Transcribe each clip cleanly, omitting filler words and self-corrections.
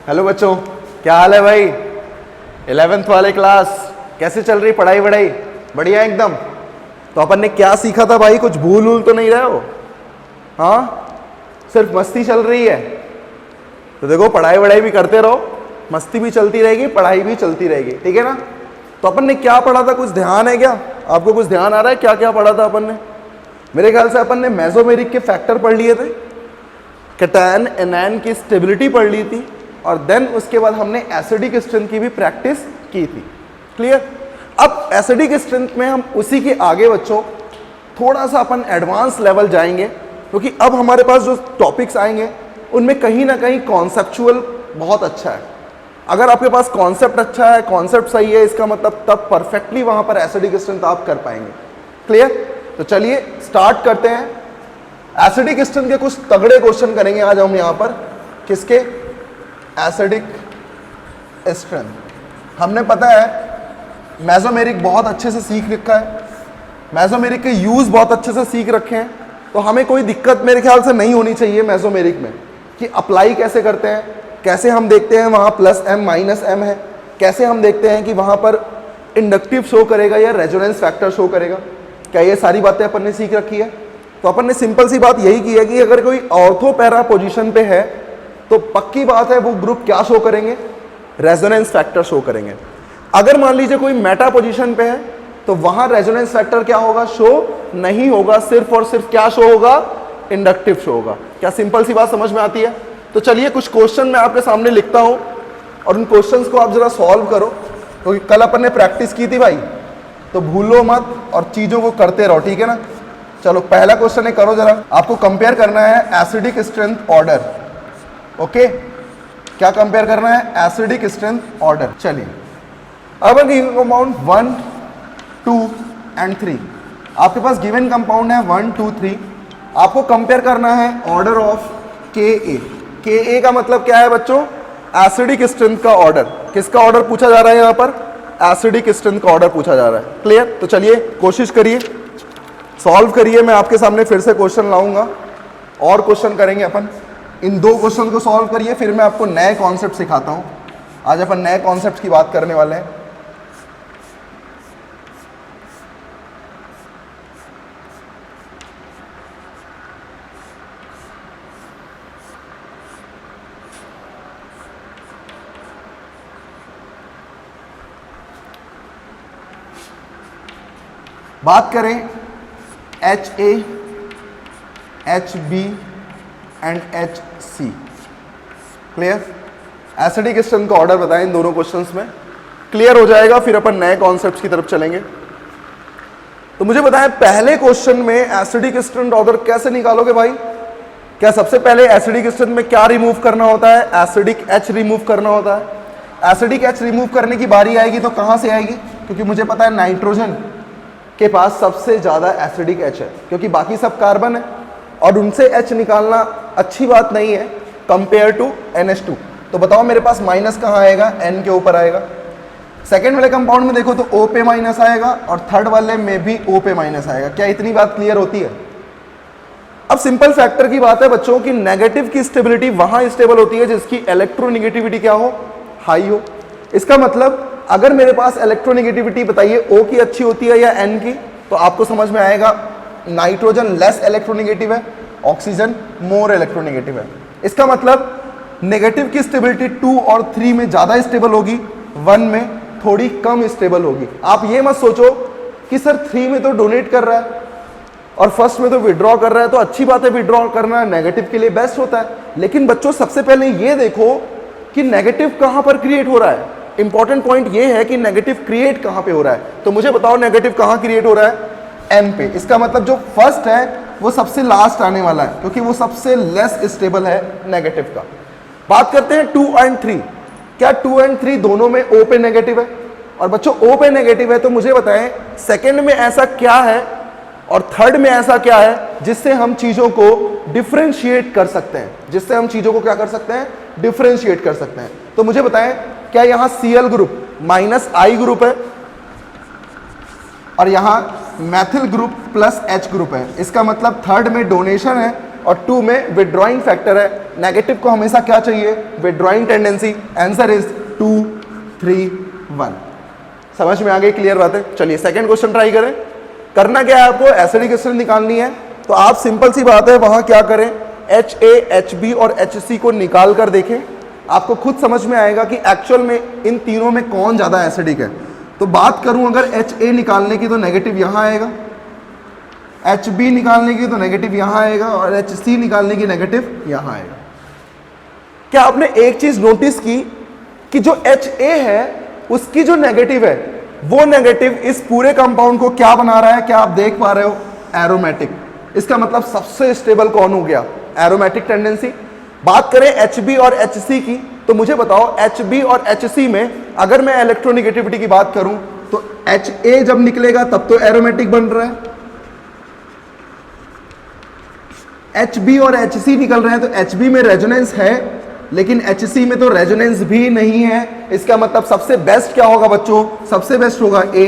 Hello बच्चों, क्या हाल है भाई। 11th वाले क्लास कैसे चल रही पढ़ाई वढ़ाई? बढ़िया एकदम। तो अपन ने क्या सीखा था भाई? कुछ भूल वूल तो नहीं रहे हो? हाँ, सिर्फ मस्ती चल रही है। तो देखो, पढ़ाई वढ़ाई भी करते रहो, मस्ती भी चलती रहेगी, पढ़ाई भी चलती रहेगी, ठीक है ना। तो अपन ने क्या पढ़ा था, कुछ ध्यान है क्या? आपको कुछ ध्यान आ रहा है क्या क्या पढ़ा था अपन ने? मेरे ख्याल से अपन ने मेसोमेरिक के फैक्टर पढ़ लिए थे, कैटायन एनायन की स्टेबिलिटी पढ़ ली थी, और देन उसके बाद हमने एसिडिक स्ट्रेंथ की भी प्रैक्टिस की थी। क्लियर? अब एसिडिक स्ट्रेंथ में हम उसी के आगे बच्चों थोड़ा सा अपन एडवांस लेवल जाएंगे, क्योंकि अब हमारे पास जो टॉपिक्स आएंगे उनमें कहीं ना कहीं कॉन्सेप्चुअल बहुत अच्छा है। अगर आपके पास कॉन्सेप्ट अच्छा है, कॉन्सेप्ट सही है, इसका मतलब तब परफेक्टली वहां पर एसिडिक स्ट्रेंथ आप कर पाएंगे। क्लियर? तो चलिए स्टार्ट करते हैं। एसिडिक स्ट्रेंथ के कुछ तगड़े क्वेश्चन करेंगे आज हम यहाँ पर। किसके? Acidic strength. हमने पता है मेसोमेरिक बहुत अच्छे से सीख रखा है, मेसोमेरिक के यूज बहुत अच्छे से सीख रखे हैं, तो हमें कोई दिक्कत मेरे ख्याल से नहीं होनी चाहिए मेसोमेरिक में कि अप्लाई कैसे करते हैं, कैसे हम देखते हैं वहाँ प्लस एम माइनस एम है, कैसे हम देखते हैं कि वहाँ पर इंडक्टिव शो करेगा या रेजोनेंस फैक्टर शो करेगा। क्या ये सारी बातें अपन ने सीख रखी है? तो अपन ने सिंपल सी बात यही की है कि अगर कोई ऑर्थो पैरा पोजीशन पे है तो पक्की बात है वो ग्रुप क्या शो करेंगे? रेजोनेंस फैक्टर शो करेंगे। अगर मान लीजिए कोई मेटा पोजीशन पे है तो वहां रेजोनेंस फैक्टर क्या होगा? शो नहीं होगा, सिर्फ और सिर्फ क्या शो होगा? इंडक्टिव शो होगा। क्या सिंपल सी बात समझ में आती है? तो चलिए कुछ क्वेश्चन मैं आपके सामने लिखता हूं और उन क्वेश्चंस को आप जरा सॉल्व करो, क्योंकि कल अपन ने प्रैक्टिस की थी भाई, तो भूलो मत और चीजों को करते रहो, ठीक है ना। चलो पहला क्वेश्चन है, करो जरा। आपको कंपेयर करना है एसिडिक स्ट्रेंथ ऑर्डर। ओके, क्या कंपेयर करना है? Acidic strength order. चलिए अब कंपाउंड 1 2 एंड 3, आपके पास गिवन कंपाउंड है 1 2 3। आपको कंपेयर करना है ऑर्डर ऑफ Ka। Ka का मतलब क्या है बच्चों? एसिडिक स्ट्रेंथ का ऑर्डर। किसका ऑर्डर पूछा जा रहा है यहाँ पर? एसिडिक स्ट्रेंथ का ऑर्डर पूछा जा रहा है। क्लियर? तो चलिए कोशिश करिए, सॉल्व करिए। मैं आपके सामने फिर से क्वेश्चन लाऊंगा और क्वेश्चन करेंगे अपन। इन दो क्वेश्चन को सॉल्व करिए, फिर मैं आपको नए कॉन्सेप्ट सिखाता हूं। आज अपन नए कॉन्सेप्ट की बात करने वाले हैं। बात करें HA, HB and HC। Clear? Acidic strength का ऑर्डर बताएं इन दोनों क्वेश्चंस में, क्लियर हो जाएगा, फिर अपन नए कॉन्सेप्ट्स की तरफ चलेंगे। तो मुझे बताएं पहले क्वेश्चन में एसिडिक स्ट्रेंथ ऑर्डर कैसे निकालोगे भाई? क्या सबसे पहले एसिडिक स्ट्रेंथ में क्या रिमूव करना होता है? एसिडिक H रिमूव करना होता है। एसिडिक H रिमूव करने की बारी आएगी तो कहां से आएगी? क्योंकि मुझे पता है नाइट्रोजन के पास सबसे ज्यादा एसिडिक H है, क्योंकि बाकी सब कार्बन है और उनसे H निकालना अच्छी बात नहीं है कंपेयर टू NH2। तो बताओ मेरे पास माइनस कहाँ आएगा? N के ऊपर आएगा। सेकेंड वाले कंपाउंड में देखो तो O पे माइनस आएगा और थर्ड वाले में भी O पे माइनस आएगा। क्या इतनी बात क्लियर होती है? अब सिंपल फैक्टर की बात है बच्चों की नेगेटिव की स्टेबिलिटी वहां स्टेबल होती है जिसकी इलेक्ट्रोनेगेटिविटी क्या हो? हाई हो। इसका मतलब अगर मेरे पास इलेक्ट्रोनेगेटिविटी बताइए O की अच्छी होती है या N की, तो आपको समझ में आएगा नाइट्रोजन लेस इलेक्ट्रोनेगेटिव है, ऑक्सीजन मोर इलेक्ट्रोनेगेटिव है। इसका मतलब नेगेटिव की स्टेबिलिटी 2 और 3 में ज्यादा स्टेबल होगी, 1 में थोड़ी कम स्टेबल होगी। आप ये मत सोचो कि सर 3 में तो डोनेट कर रहा है और फर्स्ट में तो विड्रॉ कर रहा है, तो अच्छी बात है, विड्रॉ करना नेगेटिव के लिए बेस्ट होता है। लेकिन बच्चों सबसे पहले ये देखो कि नेगेटिव कहां पर क्रिएट हो रहा है। इंपॉर्टेंट पॉइंट ये है कि नेगेटिव क्रिएट कहां पे हो रहा है। तो मुझे बताओ नेगेटिव कहां क्रिएट हो रहा है? M पे। इसका मतलब जो फर्स्ट है वो सबसे लास्ट आने वाला है, क्योंकि वो सबसे लेस स्टेबल है नेगेटिव का। बात करते हैं 2 एंड 3। क्या 2 एंड 3 दोनों में O पे नेगेटिव है? और बच्चों O पे नेगेटिव है तो मुझे बताएं सेकंड में ऐसा क्या है और थर्ड में ऐसा क्या है जिससे हम चीजों को डिफरेंशिएट कर सकते हैं, जिससे हम चीजों को क्या कर सकते हैं? डिफरेंशिएट कर सकते हैं। तो मुझे बताएं क्या यहां Cl ग्रुप -I ग्रुप है और यहां मैथिल ग्रुप +H ग्रुप है। इसका मतलब थर्ड में डोनेशन है और 2 में विड्रॉइंग फैक्टर है। नेगेटिव को हमेशा क्या चाहिए? Withdrawing tendency. Answer is 2, 3, 1। समझ में आ गई? क्लियर बात है। चलिए सेकंड क्वेश्चन ट्राई करें। करना क्या है आपको? एसिडिक स्ट्रेंथ निकालनी है। तो आप सिंपल सी बात है, वहां क्या करें, HA, HB और HC को निकाल कर देखें, आपको खुद समझ में आएगा कि एक्चुअल में इन तीनों में कौन ज्यादा एसिडिक है। तो बात करूं अगर HA निकालने की तो नेगेटिव यहां आएगा, HB निकालने की तो नेगेटिव यहां आएगा और HC निकालने की नेगेटिव यहां आएगा। क्या आपने एक चीज नोटिस की कि जो HA है उसकी जो नेगेटिव है वो नेगेटिव इस पूरे कंपाउंड को क्या बना रहा है? क्या आप देख पा रहे हो? एरोमेटिक। इसका मतलब सबसे स्टेबल कौन हो गया? Aromatic tendency. बात करें HB और HC की, तो मुझे बताओ HB और HC में अगर मैं इलेक्ट्रोनेगेटिविटी की बात करूं तो HA जब निकलेगा तब तो एरोमेटिक बन रहा है, HB और HC निकल रहे हैं तो HB में रेजोनेंस है लेकिन HC में तो रेजोनेंस भी नहीं है। इसका मतलब सबसे बेस्ट क्या होगा बच्चों? सबसे बेस्ट होगा A,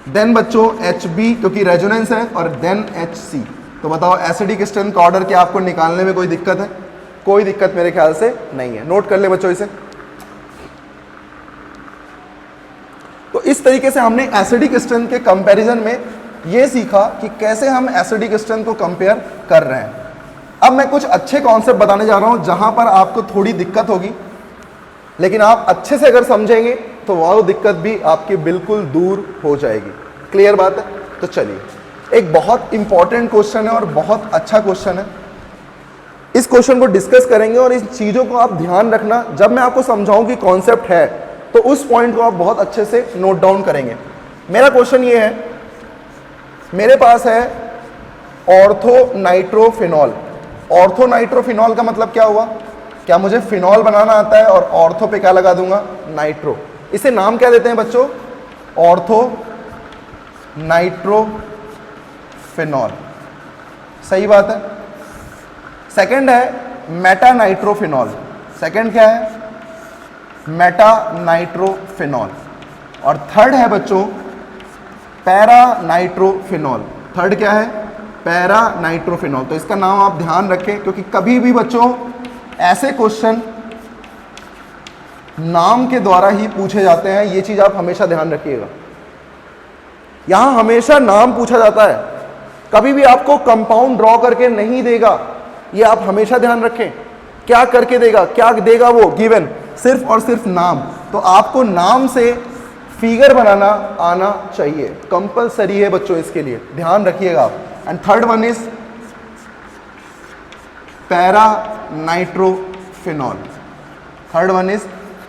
देन बच्चों HB क्योंकि रेजोनेंस है, और देन HC। तो बताओ एसिडिक स्ट्रेंथ का ऑर्डर क्या आपको निकालने में कोई दिक्कत है? कोई दिक्कत मेरे ख्याल से नहीं है। नोट कर ले बच्चों इसे। तो इस तरीके से हमने एसिडिक स्ट्रेंथ के कंपैरिजन में ये सीखा कि कैसे हम एसिडिक स्ट्रेंथ को कंपेयर कर रहे हैं। अब मैं कुछ अच्छे कॉन्सेप्ट बताने जा रहा हूं जहां पर आपको थोड़ी दिक्कत होगी, लेकिन आप अच्छे से अगर समझेंगे तो वो दिक्कत भी आपकी बिल्कुल दूर हो जाएगी। क्लियर बात है? तो चलिए, एक बहुत इंपॉर्टेंट क्वेश्चन है और बहुत अच्छा क्वेश्चन है। इस क्वेश्चन को डिस्कस करेंगे और इन चीजों को आप ध्यान रखना। जब मैं आपको समझाऊं कि कॉन्सेप्ट है तो उस पॉइंट को आप बहुत अच्छे से नोट डाउन करेंगे। मेरा क्वेश्चन ये है, मेरे पास है ऑर्थो नाइट्रोफिनॉल। ऑर्थो नाइट्रोफिनॉल का मतलब क्या हुआ? क्या मुझे फिनॉल बनाना आता है और ऑर्थो पे क्या लगा दूंगा? नाइट्रो। इसे नाम क्या देते हैं बच्चों? Ortho nitrophenol. सही बात है। सेकंड है मेटा नाइट्रोफिनॉल। सेकंड क्या है? Meta nitrophenol. और थर्ड है बच्चों पैरा नाइट्रोफिनॉल। थर्ड क्या है? Para nitrophenol. तो इसका नाम आप ध्यान रखें क्योंकि कभी भी बच्चों ऐसे क्वेश्चन नाम के द्वारा ही पूछे जाते हैं। ये चीज आप हमेशा ध्यान रखिएगा। यहां हमेशा नाम पूछा जाता है, कभी भी आपको कंपाउंड ड्रॉ करके नहीं देगा। ये आप हमेशा ध्यान रखें। क्या करके देगा? क्या देगा वो? गिवन, सिर्फ और सिर्फ नाम। तो आपको नाम से फिगर बनाना आना चाहिए, कंपलसरी है बच्चों, इसके लिए ध्यान रखिएगा आप। And third one is para nitrophenol. Third one is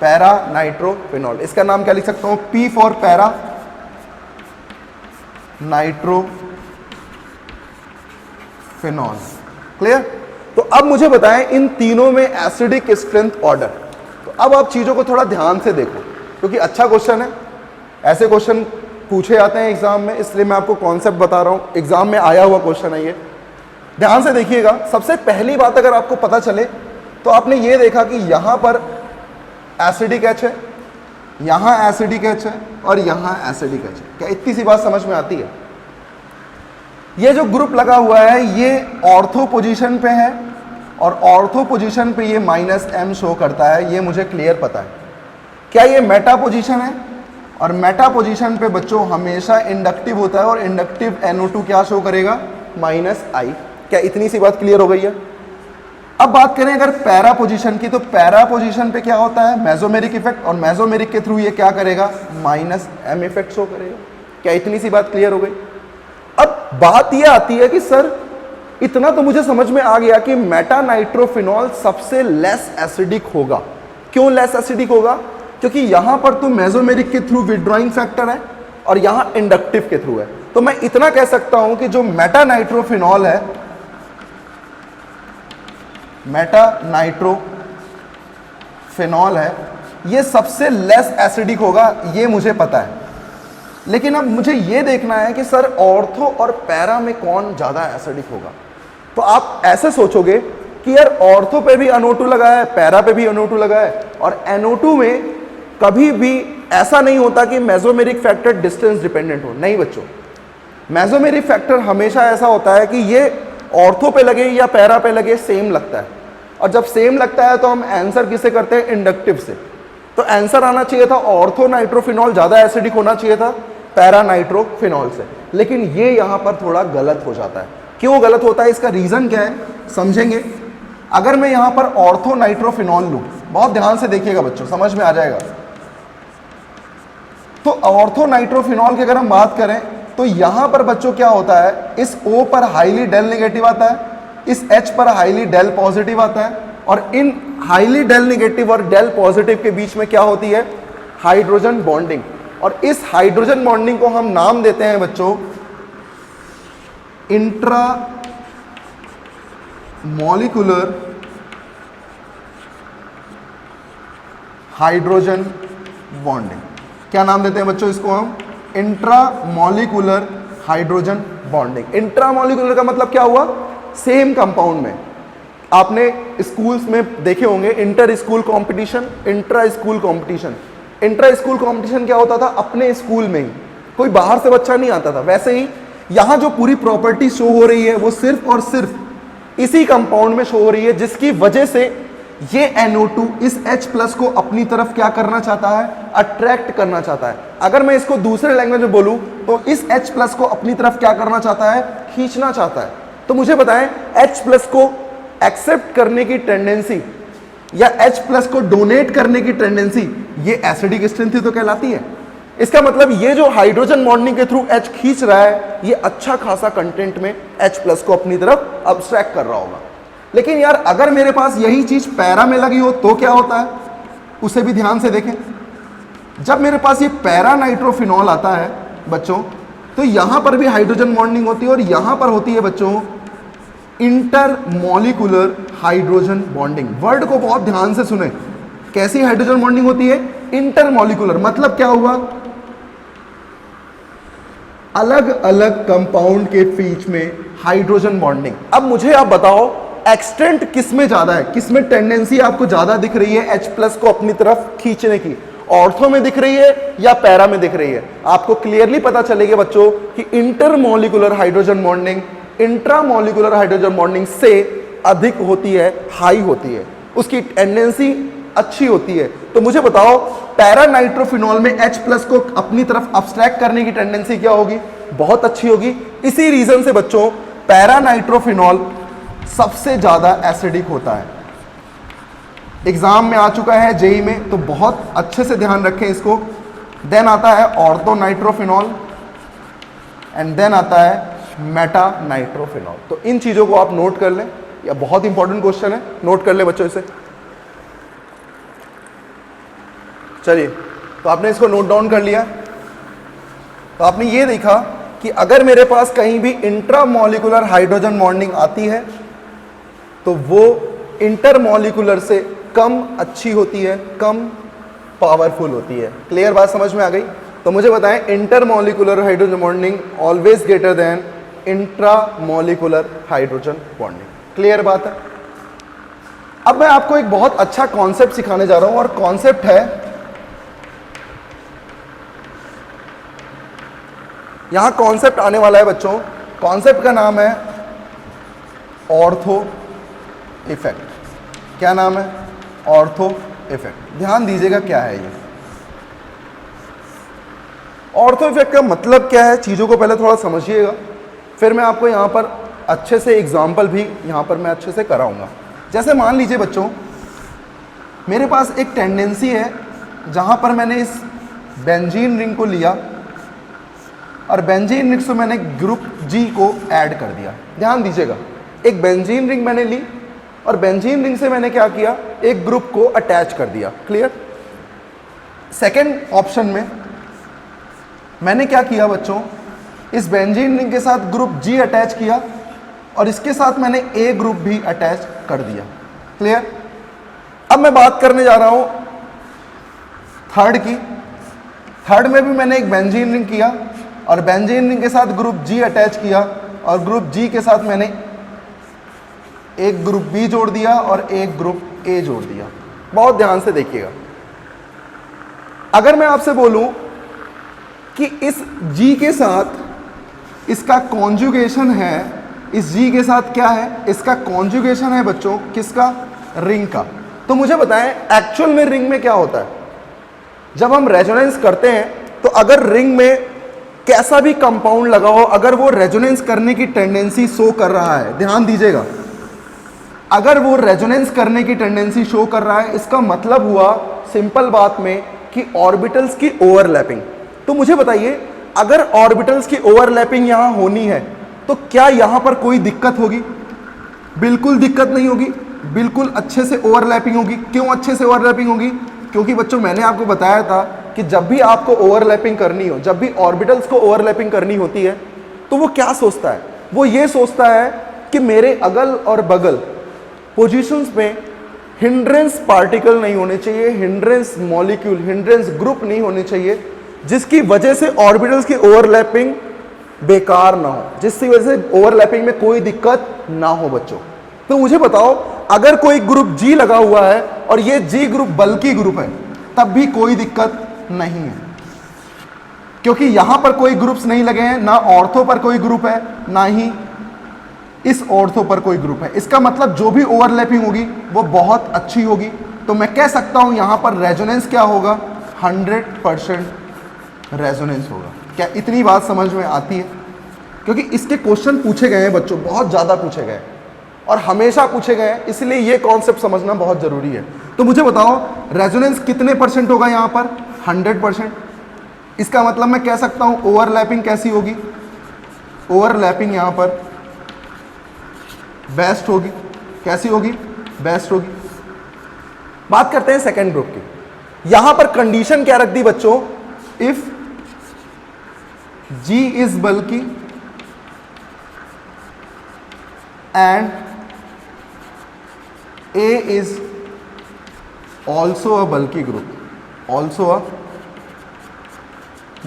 para nitrophenol. इसका नाम क्या लिख सकता हूं? P for para nitrophenol. Clear? तो अब मुझे बताएं इन तीनों में एसिडिक स्ट्रेंथ ऑर्डर। तो अब आप चीजों को थोड़ा ध्यान से देखो क्योंकि अच्छा क्वेश्चन है। ऐसे क्वेश्चन पूछे जाते हैं एग्जाम में, इसलिए मैं आपको कॉन्सेप्ट बता रहा हूं। एग्जाम में आया हुआ क्वेश्चन है ये, ध्यान से देखिएगा। सबसे पहली बात अगर आपको पता चले तो आपने ये देखा कि यहां पर एसिडिक H है, यहां एसिडिक H है और यहां एसिडिक H है। क्या इतनी सी बात समझ में आती है? ये जो ग्रुप लगा हुआ है ये ऑर्थो पोजीशन पे है और ऑर्थो पोजीशन पे ये -m शो करता है, ये मुझे क्लियर पता है। क्या ये मेटा पोजीशन है? और मेटा पोजीशन पे बच्चों हमेशा इंडक्टिव होता है और इंडक्टिव NO2 क्या शो करेगा? -I। क्या इतनी सी बात क्लियर हो गई है? अब बात करें अगर पैरा पोजीशन की, तो पैरा पोजीशन पे क्या होता है? मेसोमेरिक इफेक्ट, और मेसोमेरिक के थ्रू ये क्या करेगा? -m इफेक्ट शो करेगा। क्या इतनी सी बात क्लियर हो गई? अब बात ये आती है कि सर इतना तो मुझे समझ में आ गया कि मेटा नाइट्रोफिनॉल सबसे लेस एसिडिक होगा। क्यों लेस एसिडिक होगा? क्योंकि यहां पर तो मेसोमेरिक के थ्रू विड्रॉइंग फैक्टर है और यहां इंडक्टिव के थ्रू है। तो मैं इतना कह सकता हूं कि जो मेटा नाइट्रोफिनॉल है, मेटा नाइट्रोफिनॉल है, ये सबसे लेस एसिडिक होगा, ये मुझे पता है। लेकिन अब मुझे ये देखना है कि सर ऑर्थो और पैरा में कौन ज्यादा एसिडिक होगा। तो आप ऐसे सोचोगे कि यार ऑर्थो पे भी NO2 लगा है, पैरा पे भी NO2 लगा है, और NO2 में कभी भी ऐसा नहीं होता कि मेसोमेरिक फैक्टर डिस्टेंस डिपेंडेंट हो। नहीं बच्चों, मेसोमेरिक फैक्टर हमेशा ऐसा होता है कि ये ऑर्थो पे लगे या पैरा पे लगे सेम लगता है, और जब सेम लगता है तो हम आंसर किसे करते हैं, इंडक्टिव से। तो आंसर आना चाहिए था ऑर्थो नाइट्रोफिनॉल ज़्यादा एसिडिक होना चाहिए था पैरा नाइट्रोफिनॉल से, लेकिन ये यहाँ पर थोड़ा गलत हो जाता है। क्यों गलत होता है, इसका रीज़न क्या है समझेंगे। अगर मैं यहाँ पर ऑर्थो नाइट्रोफिनॉल लूँ, बहुत ध्यान से देखिएगा बच्चों, समझ में आ जाएगा। तो ऑर्थो नाइट्रोफिनॉल की अगर हम बात करें तो यहाँ पर बच्चों क्या होता है, इस O पर हाईली डेल नेगेटिव आता है, इस H पर हाईली डेल पॉजिटिव आता है, और इन हाईली डेल नेगेटिव और डेल पॉजिटिव के बीच में क्या होती है, हाइड्रोजन बॉन्डिंग। और इस हाइड्रोजन बॉन्डिंग को हम नाम देते हैं बच्चों इंट्रा मॉलिक्यूलर हाइड्रोजन बॉन्डिंग। क्या नाम देते हैं बच्चों इसको हम, intra molecular hydrogen bonding. Intra molecular का मतलब क्या हुआ, सेम कंपाउंड में। आपने स्कूल्स में देखे होंगे inter school competition, intra school competition. Intra school competition क्या होता था, अपने स्कूल में ही, कोई बाहर से बच्चा नहीं आता था। वैसे ही यहाँ जो पूरी प्रॉपर्टी शो हो रही है वो सिर्फ और सिर्फ इसी कंपाउंड में शो हो रही है, जिसकी वजह से ये NO2 इस H प्लस को अपनी तरफ क्या करना चाहता है, अट्रैक्ट करना चाहता है। अगर मैं इसको दूसरे लैंग्वेज में बोलूं तो इस H प्लस को अपनी तरफ क्या करना चाहता है, खींचना चाहता है। तो मुझे बताएं H प्लस को एक्सेप्ट करने की टेंडेंसी या H प्लस को डोनेट करने की टेंडेंसी, ये एसिडिक स्ट्रेंथ ही तो कहलाती है। इसका मतलब ये जो हाइड्रोजन बॉन्डिंग के थ्रू H खींच रहा है, ये अच्छा खासा कंटेंट में H प्लस को अपनी तरफ अब्स्ट्रैक्ट कर रहा होगा। लेकिन यार अगर मेरे पास यही चीज पैरा में लगी हो तो क्या होता है, उसे भी ध्यान से देखें। जब मेरे पास ये पैरा नाइट्रोफिनॉल आता है बच्चों, तो यहां पर भी हाइड्रोजन बॉन्डिंग होती है, और यहां पर होती है बच्चों inter molecular hydrogen bonding. Word को बहुत ध्यान से सुने, कैसी हाइड्रोजन बॉन्डिंग होती है, इंटर मॉलिक्यूलर। मतलब क्या हुआ, अलग अलग कंपाउंड के बीच में हाइड्रोजन बॉन्डिंग। अब मुझे आप बताओ एक्सटेंट किस में ज्यादा है, किस में टेंडेंसी आपको ज्यादा दिख रही है H प्लस को अपनी तरफ खींचने की, ऑर्थो में दिख रही है या पैरा में दिख रही है। आपको क्लियरली पता चलेगा बच्चों कि inter molecular hydrogen bonding intra molecular hydrogen bonding से अधिक होती है, हाई होती है, उसकी टेंडेंसी अच्छी होती है। तो मुझे बताओ पैरा नाइट्रोफिनॉल में H प्लस को अपनी तरफ अब्स्ट्रैक्ट करने की टेंडेंसी क्या होगी, बहुत अच्छी होगी। इसी रीजन से बच्चों पैरा नाइट्रोफिनॉल सबसे ज्यादा एसिडिक होता है। एग्जाम में आ चुका है जेई में, तो बहुत अच्छे से ध्यान रखें इसको। देन आता है ऑर्थो नाइट्रोफिनॉल एंड देन आता है मेटा नाइट्रोफिनॉल। तो इन चीजों को आप नोट कर लें, यह बहुत इंपॉर्टेंट क्वेश्चन है, नोट कर लें बच्चों इसे। चलिए, तो आपने इसको नोट डाउन कर लिया। तो आपने ये देखा कि अगर मेरे पास कहीं भी इंट्रामॉलिक्यूलर हाइड्रोजन बॉन्डिंग आती है तो वो इंटरमॉलिक्यूलर से कम अच्छी होती है, कम पावरफुल होती है। क्लियर बात समझ में आ गई? तो मुझे बताएं intermolecular hydrogen bonding always greater than intramolecular hydrogen bonding. Clear बात है? अब मैं आपको एक बहुत अच्छा कॉन्सेप्ट सिखाने जा रहा हूं, और कॉन्सेप्ट है, यहां कॉन्सेप्ट आने वाला है बच्चों। कॉन्सेप्ट का नाम है ऑर्थो इफेक्ट। क्या नाम है? Ortho effect. ध्यान दीजिएगा क्या है ये ऑर्थो इफेक्ट का मतलब क्या है, चीज़ों को पहले थोड़ा समझिएगा, फिर मैं आपको यहाँ पर अच्छे से एग्जाम्पल भी यहाँ पर मैं अच्छे से कराऊंगा। जैसे मान लीजिए बच्चों, मेरे पास एक टेंडेंसी है जहाँ पर मैंने इस बेंजीन रिंग को लिया और बेंजीन रिंग से मैंने ग्रुप G को ऐड कर दिया। ध्यान दीजिएगा, एक बेंजीन रिंग मैंने ली और बेंजीन रिंग से मैंने क्या किया, एक ग्रुप को अटैच कर दिया। क्लियर? सेकेंड ऑप्शन में मैंने क्या किया बच्चों, इस बेंजीन रिंग के साथ ग्रुप G अटैच किया और इसके साथ मैंने A ग्रुप भी अटैच कर दिया। क्लियर? अब मैं बात करने जा रहा हूं थर्ड की। थर्ड में भी मैंने एक बेंजीन रिंग किया और बेंजीन रिंग के साथ ग्रुप G अटैच किया और ग्रुप G के साथ मैंने एक ग्रुप B जोड़ दिया और एक ग्रुप A जोड़ दिया। बहुत ध्यान से देखिएगा, अगर मैं आपसे बोलूं कि इस G के साथ इसका कॉन्जुगेशन है इस जी के साथ क्या है, इसका कॉन्जुगेशन है बच्चों, किसका, रिंग का। तो मुझे बताएं एक्चुअल में रिंग में क्या होता है। जब हम रेजोनेंस करते हैं तो अगर रिंग में कैसा भी कंपाउंड लगा हो, अगर वो रेजोनेंस करने की टेंडेंसी शो कर रहा है, ध्यान दीजिएगा, अगर वो रेजोनेंस करने की टेंडेंसी शो कर रहा है, इसका मतलब हुआ सिंपल बात में कि ऑर्बिटल्स की ओवरलैपिंग। तो मुझे बताइए अगर ऑर्बिटल्स की ओवरलैपिंग यहां होनी है तो क्या यहां पर कोई दिक्कत होगी? बिल्कुल दिक्कत नहीं होगी, बिल्कुल अच्छे से ओवरलैपिंग होगी। क्यों अच्छे से ओवरलैपिंग होगी? क्योंकि बच्चों मैंने आपको बताया था कि जब भी आपको ओवरलैपिंग करनी हो, जब भी ऑर्बिटल्स को ओवरलैपिंग करनी होती है तो वो क्या सोचता है, वो ये सोचता है कि मेरे अगल और बगल पोजीशंस में हिंड्रेंस पार्टिकल नहीं होने चाहिए, हिंड्रेंस मॉलिक्यूल, हिंड्रेंस ग्रुप नहीं होने चाहिए, जिसकी वजह से ऑर्बिटल्स की ओवरलैपिंग बेकार ना हो, जिसकी वजह से ओवरलैपिंग में कोई दिक्कत ना हो बच्चों। तो मुझे बताओ अगर कोई ग्रुप जी लगा हुआ है और ये जी ग्रुप बल्कि ग्रुप है तब भी कोई दिक्कत नहीं है, क्योंकि यहां पर कोई ग्रुप्स नहीं लगे हैं, ना ऑर्थो पर कोई ग्रुप है ना ही इस ऑर्थो पर कोई ग्रुप है। इसका मतलब जो भी ओवरलैपिंग होगी वो बहुत अच्छी होगी। तो मैं कह सकता हूं यहां पर रेजोनेंस क्या होगा, 100% रेजोनेंस होगा। क्या इतनी बात समझ में आती है? क्योंकि इसके क्वेश्चन पूछे गए हैं बच्चों, बहुत ज़्यादा पूछे गए और हमेशा पूछे गए हैं, इसलिए ये कॉन्सेप्ट समझना बहुत ज़रूरी है। तो मुझे बताओ रेजोनेंस कितने परसेंट होगा यहाँ पर? 100%। इसका मतलब मैं कह सकता हूँ ओवरलैपिंग कैसी होगी, ओवरलैपिंग यहाँ पर बेस्ट होगी। कैसी होगी? बेस्ट होगी। बात करते हैं सेकेंड ग्रुप की। यहां पर कंडीशन क्या रख दी बच्चों, इफ G इज बल्कि and A is also a बल्कि ग्रुप, ऑल्सो अ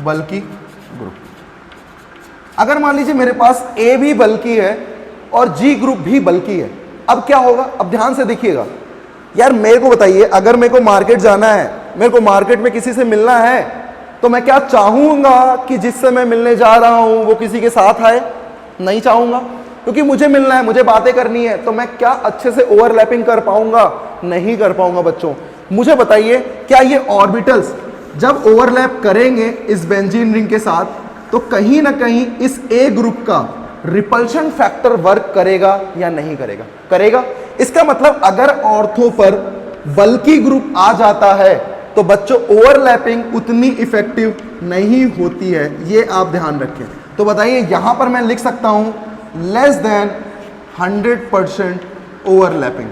बल्कि ग्रुप। अगर मान लीजिए मेरे पास A भी बल्कि है और G ग्रुप भी बल्कि है, अब क्या होगा? अब ध्यान से देखिएगा यार, मेरे को बताइए अगर मेरे को मार्केट जाना है, मेरे को मार्केट में किसी से मिलना है, तो मैं क्या चाहूंगा कि जिससे मैं मिलने जा रहा हूं वो किसी के साथ आए? नहीं चाहूंगा, क्योंकि मुझे मिलना है, मुझे बातें करनी है, तो मैं क्या अच्छे से ओवरलैपिंग कर पाऊंगा? नहीं कर पाऊंगा बच्चों। मुझे बताइए क्या ये ऑर्बिटल्स जब ओवरलैप करेंगे इस बेंजीन रिंग के साथ तो कहीं ना कहीं इस ए ग्रुप का रिपल्शन फैक्टर वर्क करेगा या नहीं करेगा? करेगा। इसका मतलब अगर ऑर्थो पर बल्कि ग्रुप आ जाता है तो बच्चों ओवरलैपिंग उतनी इफेक्टिव नहीं होती है, ये आप ध्यान रखें। तो बताइए यहां पर मैं लिख सकता हूं लेस देन 100% ओवरलैपिंग।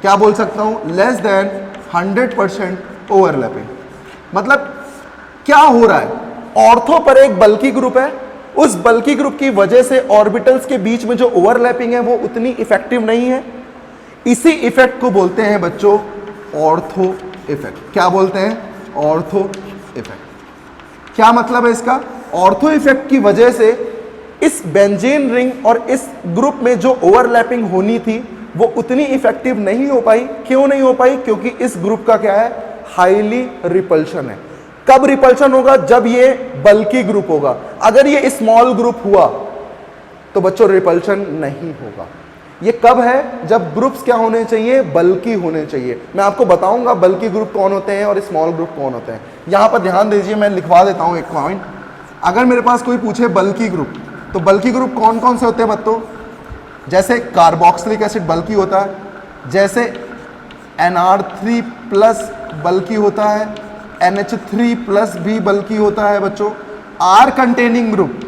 क्या बोल सकता हूं? Less than 100% overlapping. मतलब क्या हो रहा है, ऑर्थो पर एक बल्कि ग्रुप है, उस बल्कि ग्रुप की वजह से ऑर्बिटल्स के बीच में जो ओवरलैपिंग है वो उतनी इफेक्टिव नहीं है। इसी इफेक्ट को बोलते हैं बच्चों ऑर्थो इफेक्ट। क्या बोलते हैं? Ortho effect. क्या मतलब है इसका? ऑर्थो इफेक्ट की वजह से इस बेंजीन रिंग और इस ग्रुप में जो ओवरलैपिंग होनी थी वो उतनी इफेक्टिव नहीं हो पाई। क्यों नहीं हो पाई? क्योंकि इस ग्रुप का क्या है, हाईली रिपल्शन है। कब रिपल्शन होगा? जब ये बल्कि ग्रुप होगा। अगर ये स्मॉल ग्रुप हुआ तो बच्चों रिपल्शन नहीं होगा। ये कब है? जब ग्रुप्स क्या होने चाहिए, बल्कि होने चाहिए। मैं आपको बताऊंगा बल्कि ग्रुप कौन होते हैं और स्मॉल ग्रुप कौन होते हैं। यहां पर ध्यान दीजिए, मैं लिखवा देता हूं एक पॉइंट। अगर मेरे पास कोई पूछे बल्कि ग्रुप, तो बल्कि ग्रुप कौन कौन से होते हैं बच्चों? जैसे कार्बोक्सिलिक एसिड बल्कि होता है, जैसे NR3+ बल्कि होता है, NH3+ भी बल्कि होता है बच्चों। R कंटेनिंग ग्रुप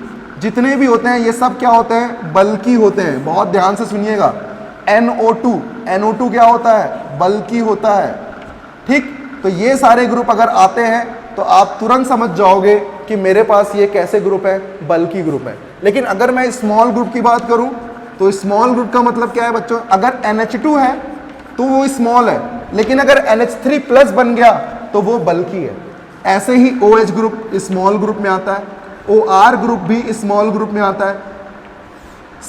जितने भी होते हैं ये सब क्या होते हैं, बल्कि होते हैं। बहुत ध्यान से सुनिएगा। NO2 क्या होता है, बल्कि होता है। ठीक, तो ये सारे ग्रुप अगर आते हैं तो आप तुरंत समझ जाओगे कि मेरे पास ये कैसे ग्रुप है, बल्कि ग्रुप है। लेकिन अगर मैं स्मॉल ग्रुप की बात करूं तो स्मॉल ग्रुप का मतलब क्या है बच्चों? अगर NH2 है तो वो स्मॉल है, लेकिन अगर NH3+ बन गया तो वो बल्कि है। ऐसे ही OH ग्रुप स्मॉल ग्रुप में आता है, OR ग्रुप भी स्मॉल ग्रुप में आता है,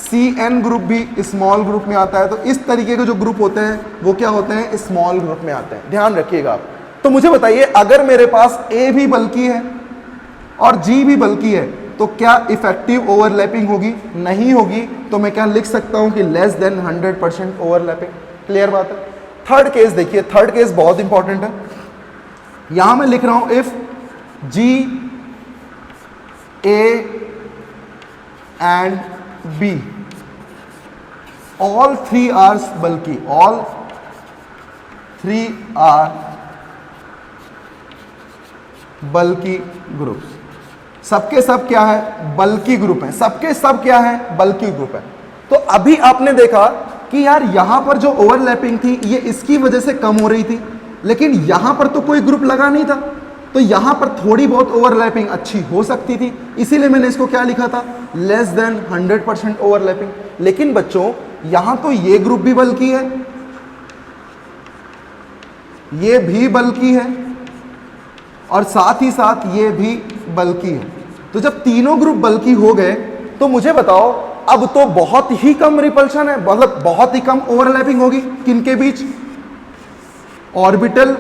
CN ग्रुप भी स्मॉल ग्रुप में आता है। तो इस तरीके के जो ग्रुप होते हैं वो क्या होते हैं, स्मॉल ग्रुप में आते हैं। ध्यान रखिएगा आप। तो मुझे बताइए अगर मेरे पास A भी बल्कि है और G भी बल्कि है तो क्या इफेक्टिव ओवरलैपिंग होगी? नहीं होगी। तो मैं क्या लिख सकता हूं कि लेस देन 100% ओवरलैपिंग। क्लियर बात है। थर्ड केस देखिए, थर्ड केस बहुत इंपॉर्टेंट है। यहां मैं लिख रहा हूं if G A and B all three are bulky, all three are bulky groups। सबके सब क्या है? बल्की ग्रुप है। सबके सब क्या है? बल्की ग्रुप है। तो अभी आपने देखा कि यार यहां पर जो ओवरलैपिंग थी ये इसकी वजह से कम हो रही थी, लेकिन यहां पर तो कोई ग्रुप लगा नहीं था, तो यहां पर थोड़ी बहुत ओवरलैपिंग अच्छी हो सकती थी, इसीलिए मैंने इसको क्या लिखा था? Less than 100% overlapping. लेकिन बच्चों यहां तो ये ग्रुप भी बल्की है, ये भी बल्की है, और साथ ही साथ ये भी बल्की है। तो जब तीनों ग्रुप बल्की हो गए तो मुझे बताओ अब तो बहुत ही कम रिपल्शन है, मतलब बहुत ही कम ओवरलैपिंग होगी। किनके बीच? ऑर्बिटल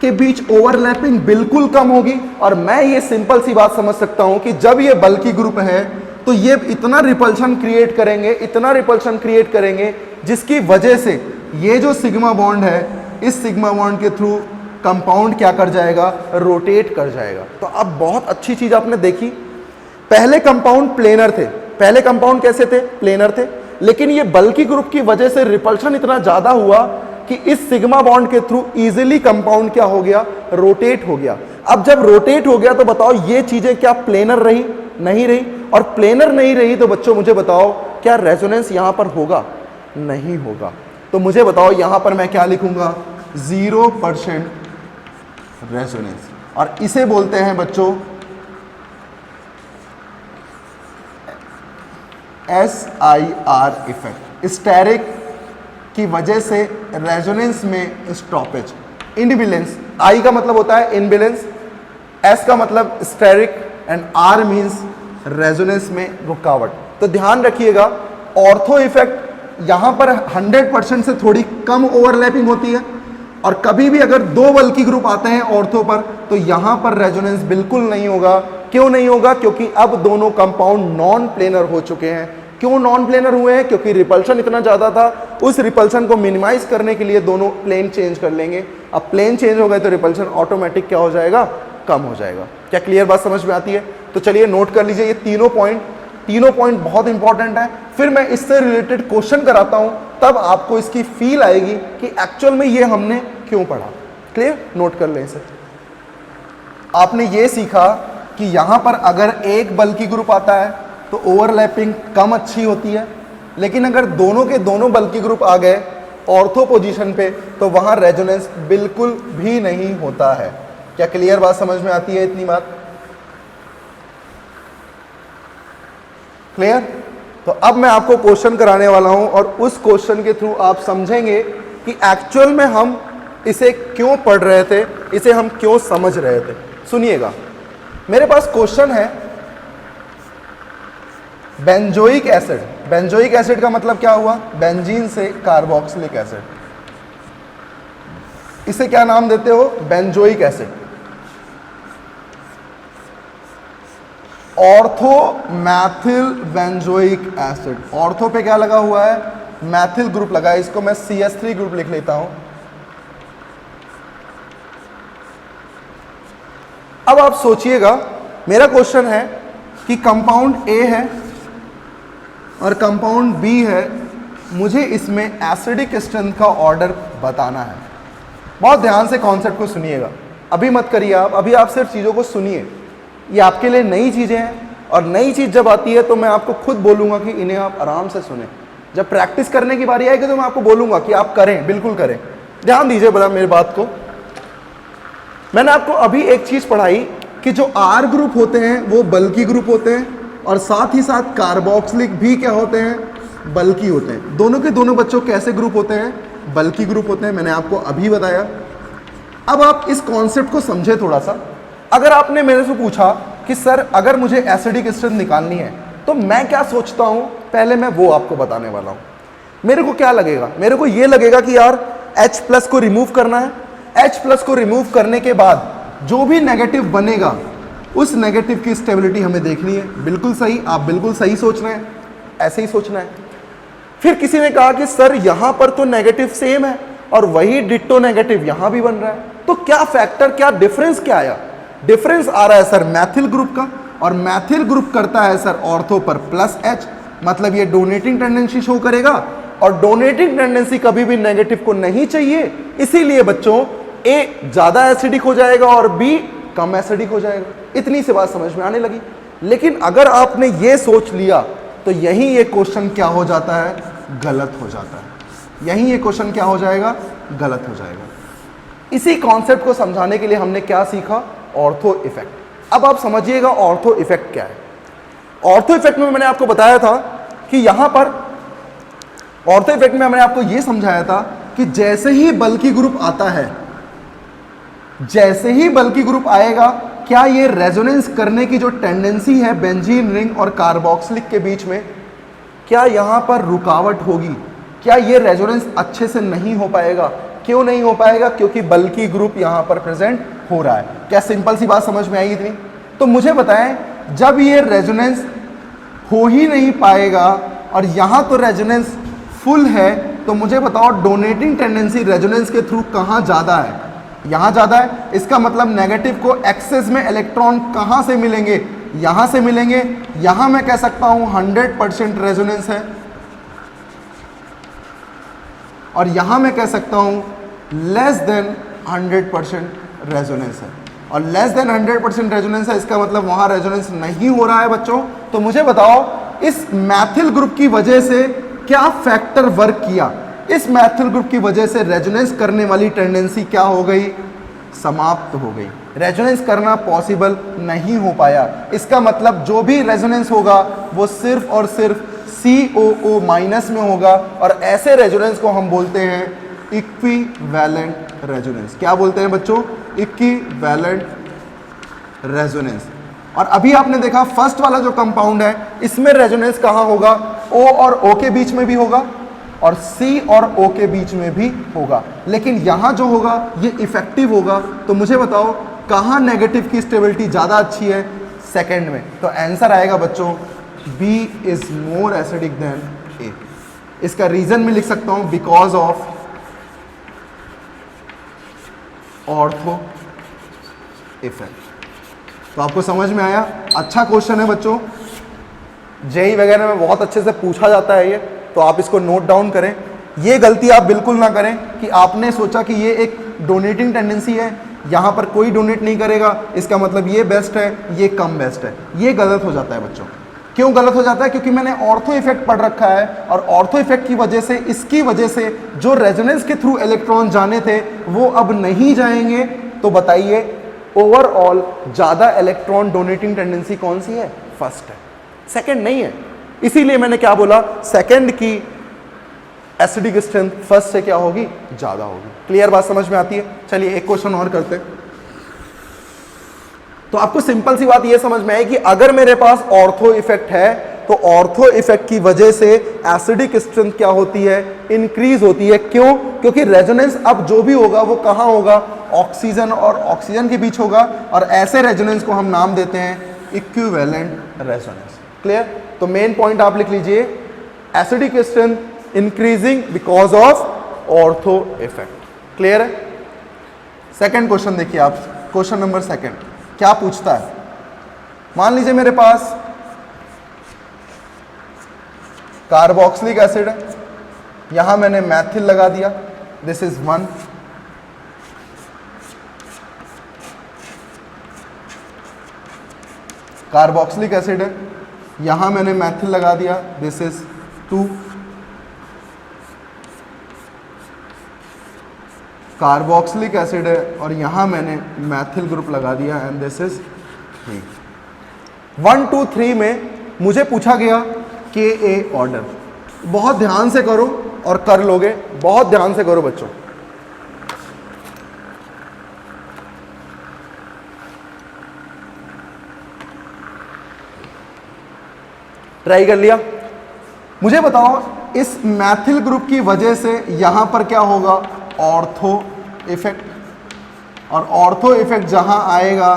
के बीच ओवरलैपिंग बिल्कुल कम होगी। और मैं ये सिंपल सी बात समझ सकता हूं कि जब ये बल्की ग्रुप है तो ये इतना रिपल्शन क्रिएट करेंगे, इतना रिपल्शन क्रिएट करेंगे, जिसकी वजह से ये जो सिग्मा बॉन्ड है, इस सिग्मा बॉन्ड के थ्रू कंपाउंड क्या कर जाएगा? रोटेट कर जाएगा। तो अब बहुत अच्छी चीज आपने देखी, पहले कंपाउंड प्लेनर थे, पहले कंपाउंड कैसे थे? प्लेनर थे, लेकिन ये बल्की ग्रुप की वजह से रिपल्शन इतना ज्यादा हुआ कि इस सिग्मा बॉन्ड के थ्रू इजीली कंपाउंड क्या हो गया? रोटेट हो गया। अब जब रोटेट हो गया तो बताओ ये चीजें क्या प्लेनर रही? नहीं रही। और प्लेनर नहीं रही तो बच्चों मुझे बताओ क्या रेजोनेंस यहां पर होगा? नहीं होगा। तो मुझे बताओ यहां पर मैं क्या लिखूंगा? 0% रेजोनेंस। और इसे बोलते हैं बच्चों SIR इफेक्ट। स्टेरिक की वजह से रेजोनेंस में स्टॉपेज। इनबिलेंस, I का मतलब होता है इनबिलेंस, S का मतलब steric, and R means resonance में रुकावट। तो ध्यान रखिएगा ऑर्थो इफेक्ट यहां पर 100% से थोड़ी कम ओवरलैपिंग होती है, और कभी भी अगर दो बल्की ग्रुप आते हैं ऑर्थो पर तो यहां पर रेजोनेंस बिल्कुल नहीं होगा। क्यों नहीं होगा? क्योंकि अब दोनों कंपाउंड नॉन प्लेनर हो चुके हैं। क्यों नॉन प्लेनर हुए हैं? क्योंकि रिपल्शन इतना ज्यादा था, उस रिपल्शन को मिनिमाइज करने के लिए दोनों प्लेन चेंज कर लेंगे। अब प्लेन चेंज हो गए तो रिपल्शन ऑटोमेटिक क्या हो जाएगा? कम हो जाएगा। क्या क्लियर बात समझ में आती है? तो चलिए नोट कर लीजिए ये तीनों पॉइंट बहुत इंपॉर्टेंट है। फिर मैं इससे रिलेटेड क्वेश्चन कराता हूं, तब आपको इसकी फील आएगी कि एक्चुअल में ये हमने क्यों पढ़ा। क्लियर? नोट कर लें इसे। आपने ये सीखा कि यहां पर अगर एक बल्की ग्रुप आता है तो ओवरलैपिंग कम अच्छी होती है, लेकिन अगर दोनों के दोनों बल्की ग्रुप आ गए ऑर्थो पोजीशन पे तो वहां रेजोनेंस बिल्कुल भी नहीं होता है। क्या क्लियर बात समझ में आती है? इतनी बात क्लियर? तो अब मैं आपको क्वेश्चन कराने वाला हूं, और उस क्वेश्चन के थ्रू आप समझेंगे कि एक्चुअल में हम इसे क्यों पढ़ रहे थे, इसे हम क्यों समझ रहे थे। सुनिएगा, मेरे पास क्वेश्चन है बेंजोइक एसिड। बेंजोइक एसिड का मतलब क्या हुआ? बेंजीन से कार्बोक्सिलिक एसिड। इसे क्या नाम देते हो? Benzoic acid. Ortho Maithil benzoic acid. Ortho पे क्या लगा हुआ है? मैथिल ग्रुप लगा है। इसको मैं CH3 ग्रुप लिख लेता हूं। अब आप सोचिएगा, मेरा क्वेश्चन है कि कंपाउंड A है और कंपाउंड B है, मुझे इसमें एसिडिक स्ट्रेंथ का ऑर्डर बताना है। बहुत ध्यान से कॉन्सेप्ट को सुनिएगा, अभी मत करिए आप, अभी आप सिर्फ चीज़ों को सुनिए। ये आपके लिए नई चीज़ें हैं, और नई चीज़ जब आती है तो मैं आपको खुद बोलूँगा कि इन्हें आप आराम से सुने। जब प्रैक्टिस करने की बारी आएगी तो मैं आपको बोलूँगा कि आप करें, बिल्कुल करें। ध्यान दीजिए बड़ा मेरी बात को। मैंने आपको अभी एक चीज़ पढ़ाई कि जो R ग्रुप होते हैं वो बल्की ग्रुप होते हैं, और साथ ही साथ कार्बोक्सिलिक भी क्या होते हैं? बल्की होते हैं। दोनों के दोनों बच्चों कैसे ग्रुप होते हैं? बल्की ग्रुप होते हैं। मैंने आपको अभी बताया। अब आप इस कॉन्सेप्ट को समझे थोड़ा सा। अगर आपने मेरे से पूछा कि सर अगर मुझे एसिडिक स्ट्रेंथ निकालनी है तो मैं क्या सोचता हूं, पहले मैं वो आपको बताने वाला हूं। मेरे को क्या लगेगा? मेरे को ये लगेगा कि यार H+ को रिमूव करना है। H+ को रिमूव करने के बाद जो भी नेगेटिव बनेगा उस नेगेटिव की स्टेबिलिटी हमें देखनी है। बिल्कुल सही, आप बिल्कुल सही सोच रहे हैं, ऐसे ही सोचना है। फिर किसी ने कहा कि सर यहां पर तो नेगेटिव सेम है और वही डिट्टो नेगेटिव यहां भी बन रहा है, तो क्या फैक्टर, क्या डिफरेंस क्या आया? डिफरेंस आ रहा है सर मैथिल ग्रुप का, और मैथिल ग्रुप करता है सर ऑर्थो पर प्लस H, मतलब ये डोनेटिंग टेंडेंसी शो करेगा, और डोनेटिंग टेंडेंसी कभी भी नेगेटिव को नहीं चाहिए, इसीलिए बच्चों A ज्यादा एसिडिक हो जाएगा और B कम एसिडिक हो जाएगा। इतनी सी बात समझ में आने लगी। लेकिन अगर आपने ये सोच लिया तो यही ये क्वेश्चन क्या हो जाता है? गलत हो जाता है। यही ये क्वेश्चन क्या हो जाएगा? गलत हो जाएगा। इसी कॉन्सेप्ट को समझाने के लिए हमने क्या सीखा? Ortho effect. अब आप समझिएगा ऑर्थो इफेक्ट क्या है। ऑर्थो इफेक्ट में मैंने आपको बताया था कि यहां पर ऑर्थो इफेक्ट में मैंने आपको यह समझाया था कि जैसे ही बल्कि ग्रुप आता है, जैसे ही बल्कि ग्रुप आएगा, क्या ये रेजोनेंस करने की जो टेंडेंसी है बेंजीन रिंग और कार्बोक्सिलिक के बीच में, क्या यहां पर रुकावट होगी? क्या ये रेजोनेंस अच्छे से नहीं हो पाएगा? क्यों नहीं हो पाएगा? क्योंकि बल्कि ग्रुप यहां पर प्रेजेंट हो रहा है। क्या सिंपल सी बात समझ में आई इतनी? तो मुझे बताएं, जब ये रेजोनेंस हो ही नहीं पाएगा और यहां तो रेजोनेंस फुल है, तो मुझे बताओ डोनेटिंग टेंडेंसी रेजोनेंस के थ्रू कहां ज्यादा है? यहां ज्यादा है। इसका मतलब नेगेटिव को एक्सेस में इलेक्ट्रॉन कहां से मिलेंगे? यहां से मिलेंगे। यहां मैं कह सकता हूं 100% रेजोनेंस है, और यहां मैं कह सकता हूं लेस देन 100% रेजोनेंस है, और लेस देन 100% रेजोनेंस है, इसका मतलब वहां रेजोनेंस नहीं हो रहा है बच्चों। तो मुझे बताओ इस मैथिल ग्रुप की वजह से क्या फैक्टर वर्क किया? इस मैथिल ग्रुप की वजह से रेजोनेंस करने वाली टेंडेंसी क्या हो गई? समाप्त हो गई। रेजोनेंस करना पॉसिबल नहीं हो पाया। इसका मतलब जो भी रेजोनेंस होगा वो सिर्फ और सिर्फ COO माइनस में होगा, और ऐसे रेजोनेंस को हम बोलते हैं इक्विवेलेंट रेजोनेंस। क्या बोलते हैं बच्चों? Equivalent resonance. और अभी आपने देखा फर्स्ट वाला जो कंपाउंड है, इसमें रेजोनेंस कहां होगा? O और O के बीच में भी होगा और C और O के बीच में भी होगा, लेकिन यहां जो होगा ये इफेक्टिव होगा। तो मुझे बताओ कहां नेगेटिव की स्टेबिलिटी ज्यादा अच्छी है? सेकंड में। तो आंसर आएगा बच्चों B is more acidic then A। इसका रीजन मैं लिख सकता हूं बिकॉज ऑफ ऑर्थो इफेक्ट। तो आपको समझ में आया? अच्छा क्वेश्चन है बच्चों, जेई वगैरह में बहुत अच्छे से पूछा जाता है ये, तो आप इसको नोट डाउन करें। ये गलती आप बिल्कुल ना करें कि आपने सोचा कि ये एक डोनेटिंग टेंडेंसी है, यहाँ पर कोई डोनेट नहीं करेगा, इसका मतलब ये बेस्ट है, ये कम बेस्ट है। ये गलत हो जाता है बच्चों। क्यों गलत हो जाता है? क्योंकि मैंने ऑर्थो इफेक्ट पढ़ रखा है, और ऑर्थो इफेक्ट की वजह से, इसकी वजह से जो रेजोनेंस के थ्रू इलेक्ट्रॉन जाने थे वो अब नहीं जाएंगे। तो बताइए ओवरऑल ज्यादा इलेक्ट्रॉन डोनेटिंग टेंडेंसी कौन सी है? फर्स्ट है, सेकंड नहीं है। इसीलिए मैंने क्या बोला, सेकंड की एसिडिक स्ट्रेंथ फर्स्ट से क्या होगी? ज्यादा होगी। क्लियर बात समझ में आती है? चलिए एक क्वेश्चन और करते हैं। तो आपको सिंपल सी बात यह समझ में आई कि अगर मेरे पास ऑर्थो इफेक्ट है तो ऑर्थो इफेक्ट की वजह से एसिडिक स्ट्रेंथ क्या होती है? इंक्रीज होती है। क्यों? क्योंकि रेजोनेंस अब जो भी होगा वो कहां होगा? ऑक्सीजन और ऑक्सीजन के बीच होगा, और ऐसे रेजोनेंस को हम नाम देते हैं इक्विवेलेंट रेजोनेंस। क्लियर? तो मेन पॉइंट आप लिख लीजिए, acidic strength increasing because of ortho effect. Clear है? सेकंड क्वेश्चन देखिए आप, क्वेश्चन नंबर सेकंड क्या पूछता है? मान लीजिए मेरे पास कार्बोक्सिलिक एसिड है, यहां मैंने मैथिल लगा दिया, दिस इज 1। कार्बोक्सिलिक एसिड है, यहां मैंने मैथिल लगा दिया, दिस इज 2। कार्बोक्सिलिक एसिड है और यहां मैंने मैथिल ग्रुप लगा दिया एंड दिस इज 3। 1 2 3 में मुझे पूछा गया KA ऑर्डर। बहुत ध्यान से करो और कर लोगे, बहुत ध्यान से करो बच्चों। ट्राई कर लिया? मुझे बताओ इस मैथिल ग्रुप की वजह से यहां पर क्या होगा? Ortho effect. और ऑर्थो इफेक्ट जहां आएगा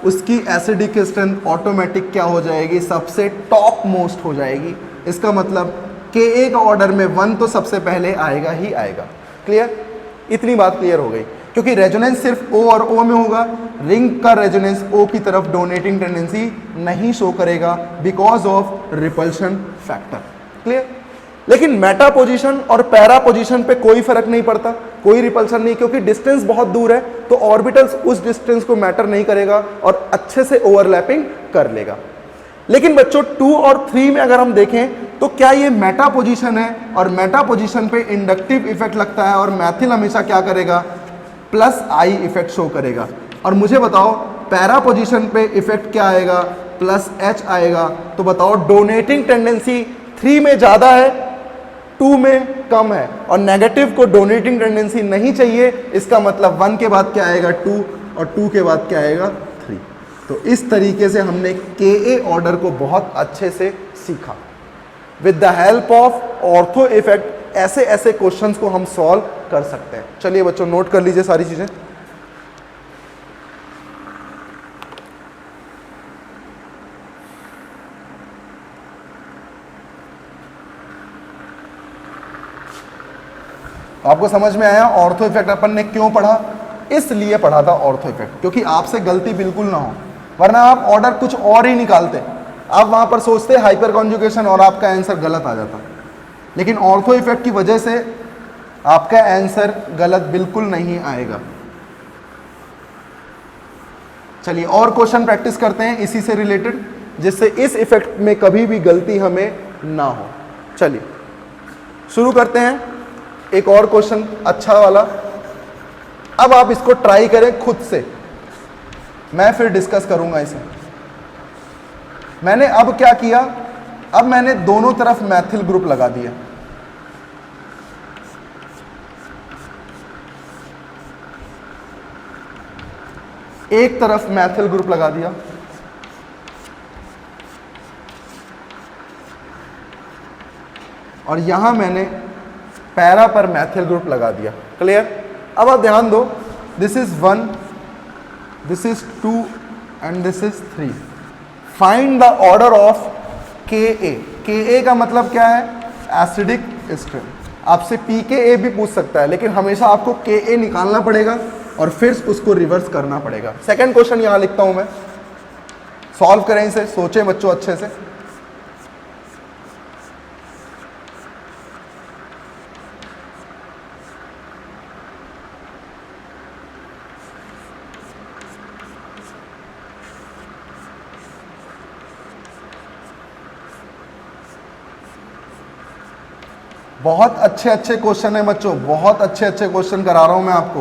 उसकी एसिडिक स्ट्रेंथ ऑटोमेटिक क्या हो जाएगी, सबसे टॉप मोस्ट हो जाएगी। इसका मतलब Ka का ऑर्डर में 1 तो सबसे पहले आएगा ही आएगा। क्लियर, इतनी बात क्लियर हो गई। क्योंकि रेजोनेंस सिर्फ O और O में होगा, रिंग का रेजोनेंस O की तरफ डोनेटिंग टेंडेंसी नहीं शो करेगा because of repulsion factor. Clear, लेकिन मेटा पोजीशन और पैरा पोजीशन पे कोई फर्क नहीं पड़ता, कोई रिपल्शन नहीं, क्योंकि डिस्टेंस बहुत दूर है तो ऑर्बिटल्स उस डिस्टेंस को मैटर नहीं करेगा और अच्छे से ओवरलैपिंग कर लेगा। लेकिन बच्चों 2 और 3 में अगर हम देखें तो क्या ये मेटा पोजीशन है, और मेटा पोजीशन पे इंडक्टिव इफेक्ट लगता है और मैथिल हमेशा क्या करेगा, प्लस आई इफेक्ट शो करेगा। और मुझे बताओ पैरा पोजीशन पे इफेक्ट क्या आएगा, प्लस एच आएगा। तो बताओ डोनेटिंग टेंडेंसी 3 में ज़्यादा है, 2 में कम है, और नेगेटिव को डोनेटिंग टेंडेंसी नहीं चाहिए। इसका मतलब 1 के बाद क्या आएगा 2, और 2 के बाद क्या आएगा 3। तो इस तरीके से हमने Ka ऑर्डर को बहुत अच्छे से सीखा। With the help of ortho effect ऐसे ऐसे क्वेश्चंस को हम सॉल्व कर सकते हैं। चलिए बच्चों नोट कर लीजिए सारी चीजें। आपको समझ में आया ऑर्थो इफेक्ट अपन ने क्यों पढ़ा? इसलिए पढ़ा था ऑर्थो इफेक्ट, क्योंकि आपसे गलती बिल्कुल ना हो, वरना आप ऑर्डर कुछ और ही निकालते, आप वहां पर सोचते हाइपर कॉन्जुगेशन और आपका आंसर गलत आ जाता। लेकिन ऑर्थो इफेक्ट की वजह से आपका आंसर गलत बिल्कुल नहीं आएगा। चलिए और क्वेश्चन प्रैक्टिस करते हैं इसी से रिलेटेड, जिससे इस इफेक्ट में कभी भी गलती हमें ना हो। चलिए शुरू करते हैं एक और क्वेश्चन अच्छा वाला। अब आप इसको ट्राई करें खुद से, मैं फिर डिस्कस करूंगा इसे। मैंने अब क्या किया, अब मैंने दोनों तरफ मैथिल ग्रुप लगा दिया। एक तरफ मैथिल ग्रुप लगा दिया, और यहां मैंने पैरा पर मैथिल ग्रुप लगा दिया। क्लियर? अब आप ध्यान दो, this is 1, this is 2 and this is 3। Find the order of Ka। Ka का मतलब क्या है? Acidic strength. आपसे pKa भी पूछ सकता है, लेकिन हमेशा आपको Ka निकालना पड़ेगा और फिर उसको रिवर्स करना पड़ेगा। सेकंड क्वेश्चन यहां लिखता हूं मैं, सॉल्व करें इसे, सोचें बच्चों अच्छे से। बहुत अच्छे अच्छे क्वेश्चन है बच्चों, बहुत अच्छे अच्छे क्वेश्चन करा रहा हूं मैं आपको,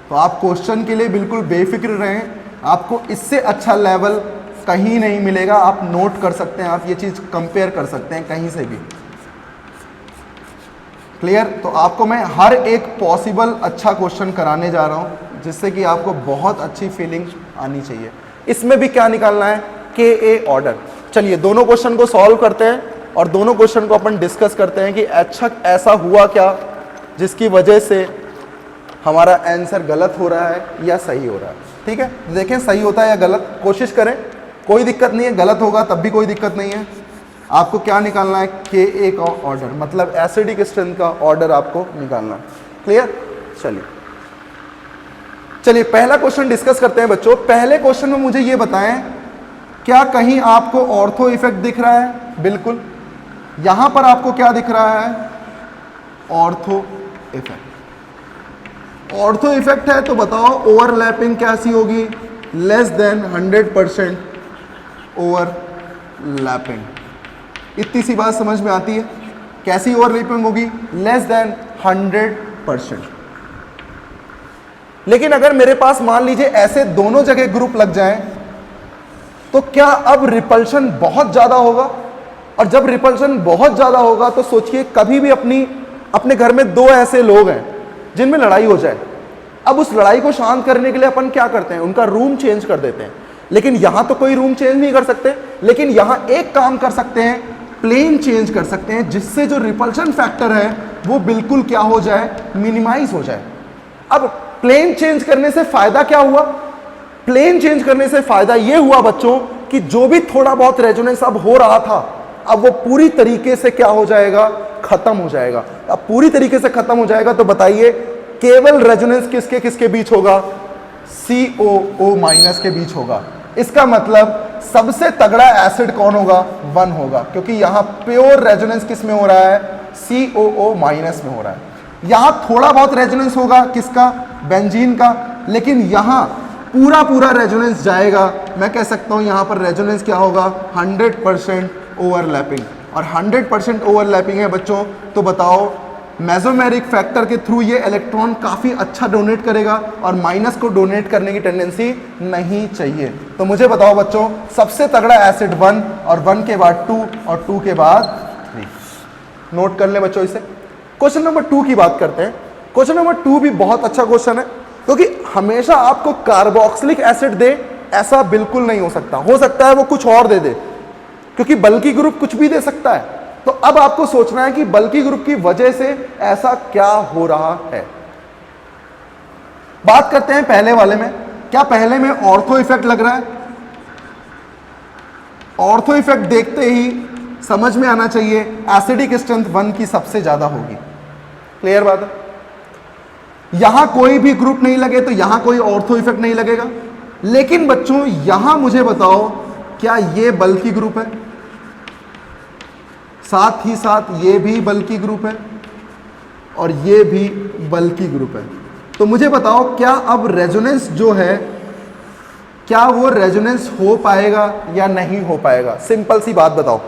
तो आप क्वेश्चन के लिए बिल्कुल बेफिक्र रहें। आपको इससे अच्छा लेवल कहीं नहीं मिलेगा। आप नोट कर सकते हैं, आप ये चीज़ कंपेयर कर सकते हैं कहीं से भी। क्लियर? तो आपको मैं हर एक पॉसिबल अच्छा क्वेश्चन कराने जा रहा हूं, जिससे कि आपको बहुत अच्छी फीलिंग आनी चाहिए। इसमें भी क्या निकालना है? Ka order. चलिए दोनों क्वेश्चन को सॉल्व करते हैं और दोनों क्वेश्चन को अपन डिस्कस करते हैं कि अच्छा ऐसा हुआ क्या जिसकी वजह से हमारा आंसर गलत हो रहा है या सही हो रहा है। ठीक है, देखें सही होता है या गलत, कोशिश करें, कोई दिक्कत नहीं है। गलत होगा तब भी कोई दिक्कत नहीं है। आपको क्या निकालना है? Ka का ऑर्डर, मतलब एसिडिक स्ट्रेंथ का ऑर्डर आपको निकालना है। क्लियर? चलिए पहला क्वेश्चन डिस्कस करते हैं बच्चों। पहले क्वेश्चन में मुझे ये बताएं, क्या कहीं आपको ऑर्थो इफेक्ट दिख रहा है? बिल्कुल। यहां पर आपको क्या दिख रहा है? Ortho effect. ऑर्थो इफेक्ट है तो बताओ ओवरलैपिंग कैसी होगी? Less than 100% overlapping. इतनी सी बात समझ में आती है। कैसी ओवरलैपिंग होगी? Less than 100%। लेकिन अगर मेरे पास मान लीजिए ऐसे दोनों जगह ग्रुप लग जाएं, तो क्या अब रिपल्शन बहुत ज्यादा होगा? और जब रिपल्शन बहुत ज्यादा होगा तो सोचिए, कभी भी अपने घर में दो ऐसे लोग हैं जिनमें लड़ाई हो जाए, अब उस लड़ाई को शांत करने के लिए अपन क्या करते हैं? उनका रूम चेंज कर देते हैं। लेकिन यहां तो कोई रूम चेंज नहीं कर सकते, लेकिन यहां एक काम कर सकते हैं, प्लेन चेंज कर सकते हैं, जिससे जो रिपल्शन फैक्टर है वो बिल्कुल क्या हो जाए? मिनिमाइज हो जाए। अब प्लेन चेंज करने से फायदा क्या हुआ? प्लेन चेंज करने से फायदा यह हुआ बच्चों कि जो भी थोड़ा बहुत रेजोनेंस अब हो रहा था, अब वो पूरी तरीके से क्या हो जाएगा, खत्म हो जाएगा। अब पूरी तरीके से खत्म हो जाएगा तो बताइए केवल रेजोनेंस किसके किसके बीच होगा, COO माइनस के बीच होगा। इसका मतलब सबसे तगड़ा एसिड कौन होगा, 1 होगा, क्योंकि यहां प्योर रेजोनेंस किस में हो रहा है, COO माइनस में हो रहा है। यहां थोड़ा बहुत रेजोनेंस होगा किसका, बेंजीन का, लेकिन यहां पूरा पूरा रेजोनेंस जाएगा। मैं कह सकता हूं यहां पर रेजोनेंस क्या होगा, 100% ओवरलैपिंग। और 100% ओवरलैपिंग है बच्चों, तो बताओ मेसोमेरिक फैक्टर के थ्रू ये इलेक्ट्रॉन काफ़ी अच्छा डोनेट करेगा और माइनस को डोनेट करने की टेंडेंसी नहीं चाहिए। तो मुझे बताओ बच्चों सबसे तगड़ा एसिड 1 और 1 के बाद 2 और 2 के बाद 3। नोट कर ले बच्चों इसे। क्वेश्चन नंबर 2 की बात करते हैं। क्वेश्चन नंबर 2 भी बहुत अच्छा क्वेश्चन है, क्योंकि हमेशा आपको कार्बोक्सिलिक एसिड दे ऐसा बिल्कुल नहीं हो सकता। हो सकता है वो कुछ और दे दे, क्योंकि बल्कि ग्रुप कुछ भी दे सकता है। तो अब आपको सोचना है कि बल्कि ग्रुप की वजह से ऐसा क्या हो रहा है। बात करते हैं पहले वाले में। क्या पहले में ऑर्थो इफेक्ट लग रहा है? ऑर्थो इफेक्ट देखते ही समझ में आना चाहिए एसिडिक स्ट्रेंथ 1 की सबसे ज्यादा होगी। क्लियर बात है? यहां कोई भी ग्रुप नहीं लगे तो यहां कोई ऑर्थो इफेक्ट नहीं लगेगा। लेकिन बच्चों यहां मुझे बताओ क्या ये बल्कि ग्रुप है? साथ ही साथ ये भी बल्कि ग्रुप है और ये भी बल्कि ग्रुप है। तो मुझे बताओ क्या अब रेजोनेंस जो है, क्या वो रेजोनेंस हो पाएगा या नहीं हो पाएगा? सिंपल सी बात बताओ।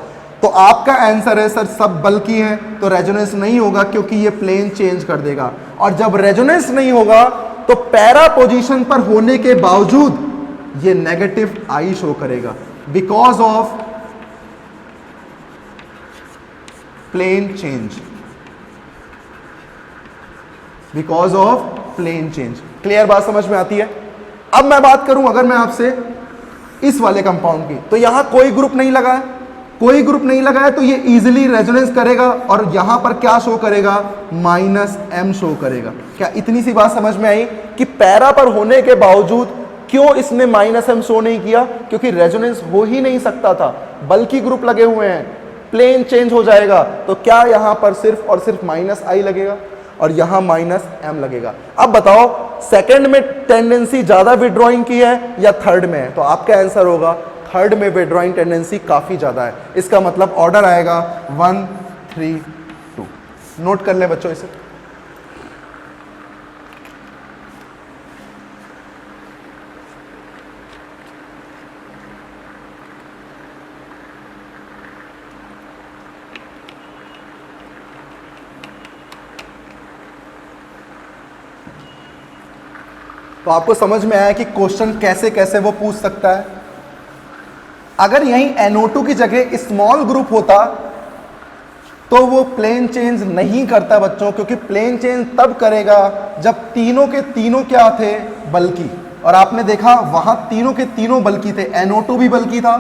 तो आपका आंसर है सर सब बल्कि है तो रेजोनेंस नहीं होगा, क्योंकि ये प्लेन चेंज कर देगा। और जब रेजोनेंस नहीं होगा तो पैरा पोजीशन पर होने के बावजूद ये नेगेटिव आई शो करेगा, because of plane change, because of plane change. Clear बात समझ में आती है? अब मैं बात करूं अगर मैं आपसे इस वाले कंपाउंड की, तो यहां कोई ग्रुप नहीं लगा है, कोई ग्रुप नहीं लगा है, तो ये इजीली रेजोनेंस करेगा और यहां पर क्या शो करेगा, -m शो करेगा। क्या इतनी सी बात समझ में आई कि पैरा पर होने के बावजूद क्यों इसने -m शो नहीं किया? क्योंकि रेजोनेंस हो ही नहीं सकता था, बल्कि ग्रुप लगे हुए हैं, प्लेन चेंज हो जाएगा। तो क्या यहां पर सिर्फ और सिर्फ -i लगेगा और यहां -m लगेगा। अब बताओ सेकंड में टेंडेंसी ज्यादा विड्रॉइंग की है या थर्ड में है? तो आपका आंसर होगा थर्ड में विड्रॉइंग टेंडेंसी काफी ज्यादा है। इसका मतलब ऑर्डर आएगा 1 3 2। नोट कर ले बच्चों इसे। तो आपको समझ में आया कि क्वेश्चन कैसे कैसे वो पूछ सकता है। अगर यहीं NO2 की जगह स्मॉल ग्रुप होता तो वो प्लेन चेंज नहीं करता बच्चों, क्योंकि प्लेन चेंज तब करेगा जब तीनों के तीनों क्या थे, बल्कि। और आपने देखा वहां तीनों के तीनों बल्कि थे, NO2 भी बल्कि था,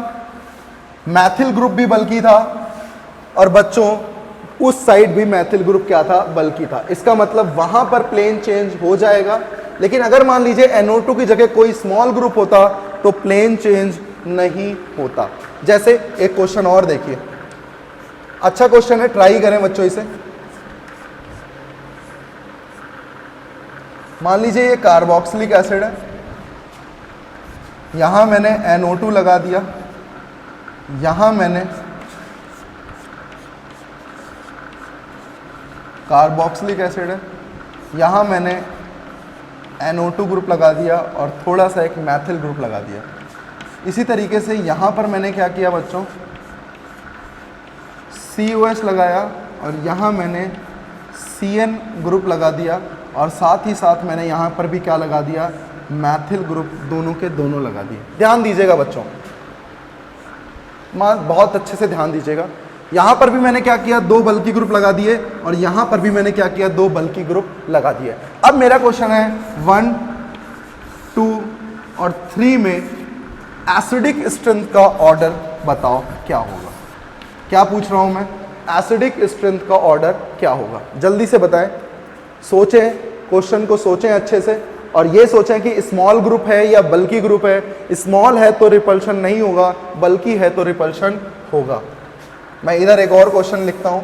मैथिल ग्रुप भी बल्कि था, और बच्चों उस साइड भी मैथिल ग्रुप क्या था, बल्कि था। इसका मतलब वहां पर प्लेन चेंज हो जाएगा। लेकिन अगर मान लीजिए NO2 की जगह कोई स्मॉल ग्रुप होता तो प्लेन चेंज नहीं होता। जैसे एक क्वेश्चन और देखिए, अच्छा क्वेश्चन है, ट्राई करें बच्चों इसे। मान लीजिए ये कार्बोक्सिलिक एसिड है, यहां मैंने NO2 लगा दिया, यहां मैंने कार्बोक्सिलिक एसिड है, यहां मैंने NO2 ग्रुप लगा दिया और थोड़ा सा एक मैथिल ग्रुप लगा दिया। इसी तरीके से यहाँ पर मैंने क्या किया बच्चों, COH लगाया और यहाँ मैंने CN ग्रुप लगा दिया और साथ ही साथ मैंने यहाँ पर भी क्या लगा दिया, मैथिल ग्रुप, दोनों के दोनों लगा दिए। ध्यान दीजिएगा बच्चों, बहुत अच्छे से ध्यान दीजिएगा। यहाँ पर भी मैंने क्या किया, 2 बल्कि ग्रुप लगा दिए और यहाँ पर भी मैंने क्या किया, 2 बल्कि ग्रुप लगा दिए। अब मेरा क्वेश्चन है 1 2 और 3 में एसिडिक स्ट्रेंथ का ऑर्डर बताओ क्या होगा। क्या पूछ रहा हूँ मैं, एसिडिक स्ट्रेंथ का ऑर्डर क्या होगा? जल्दी से बताएं, सोचें, क्वेश्चन को सोचें अच्छे से। और ये सोचें कि स्मॉल ग्रुप है या बल्की ग्रुप है। स्मॉल है तो रिपल्शन नहीं होगा, बल्की है तो रिपल्शन होगा। मैं इधर एक और क्वेश्चन लिखता हूं।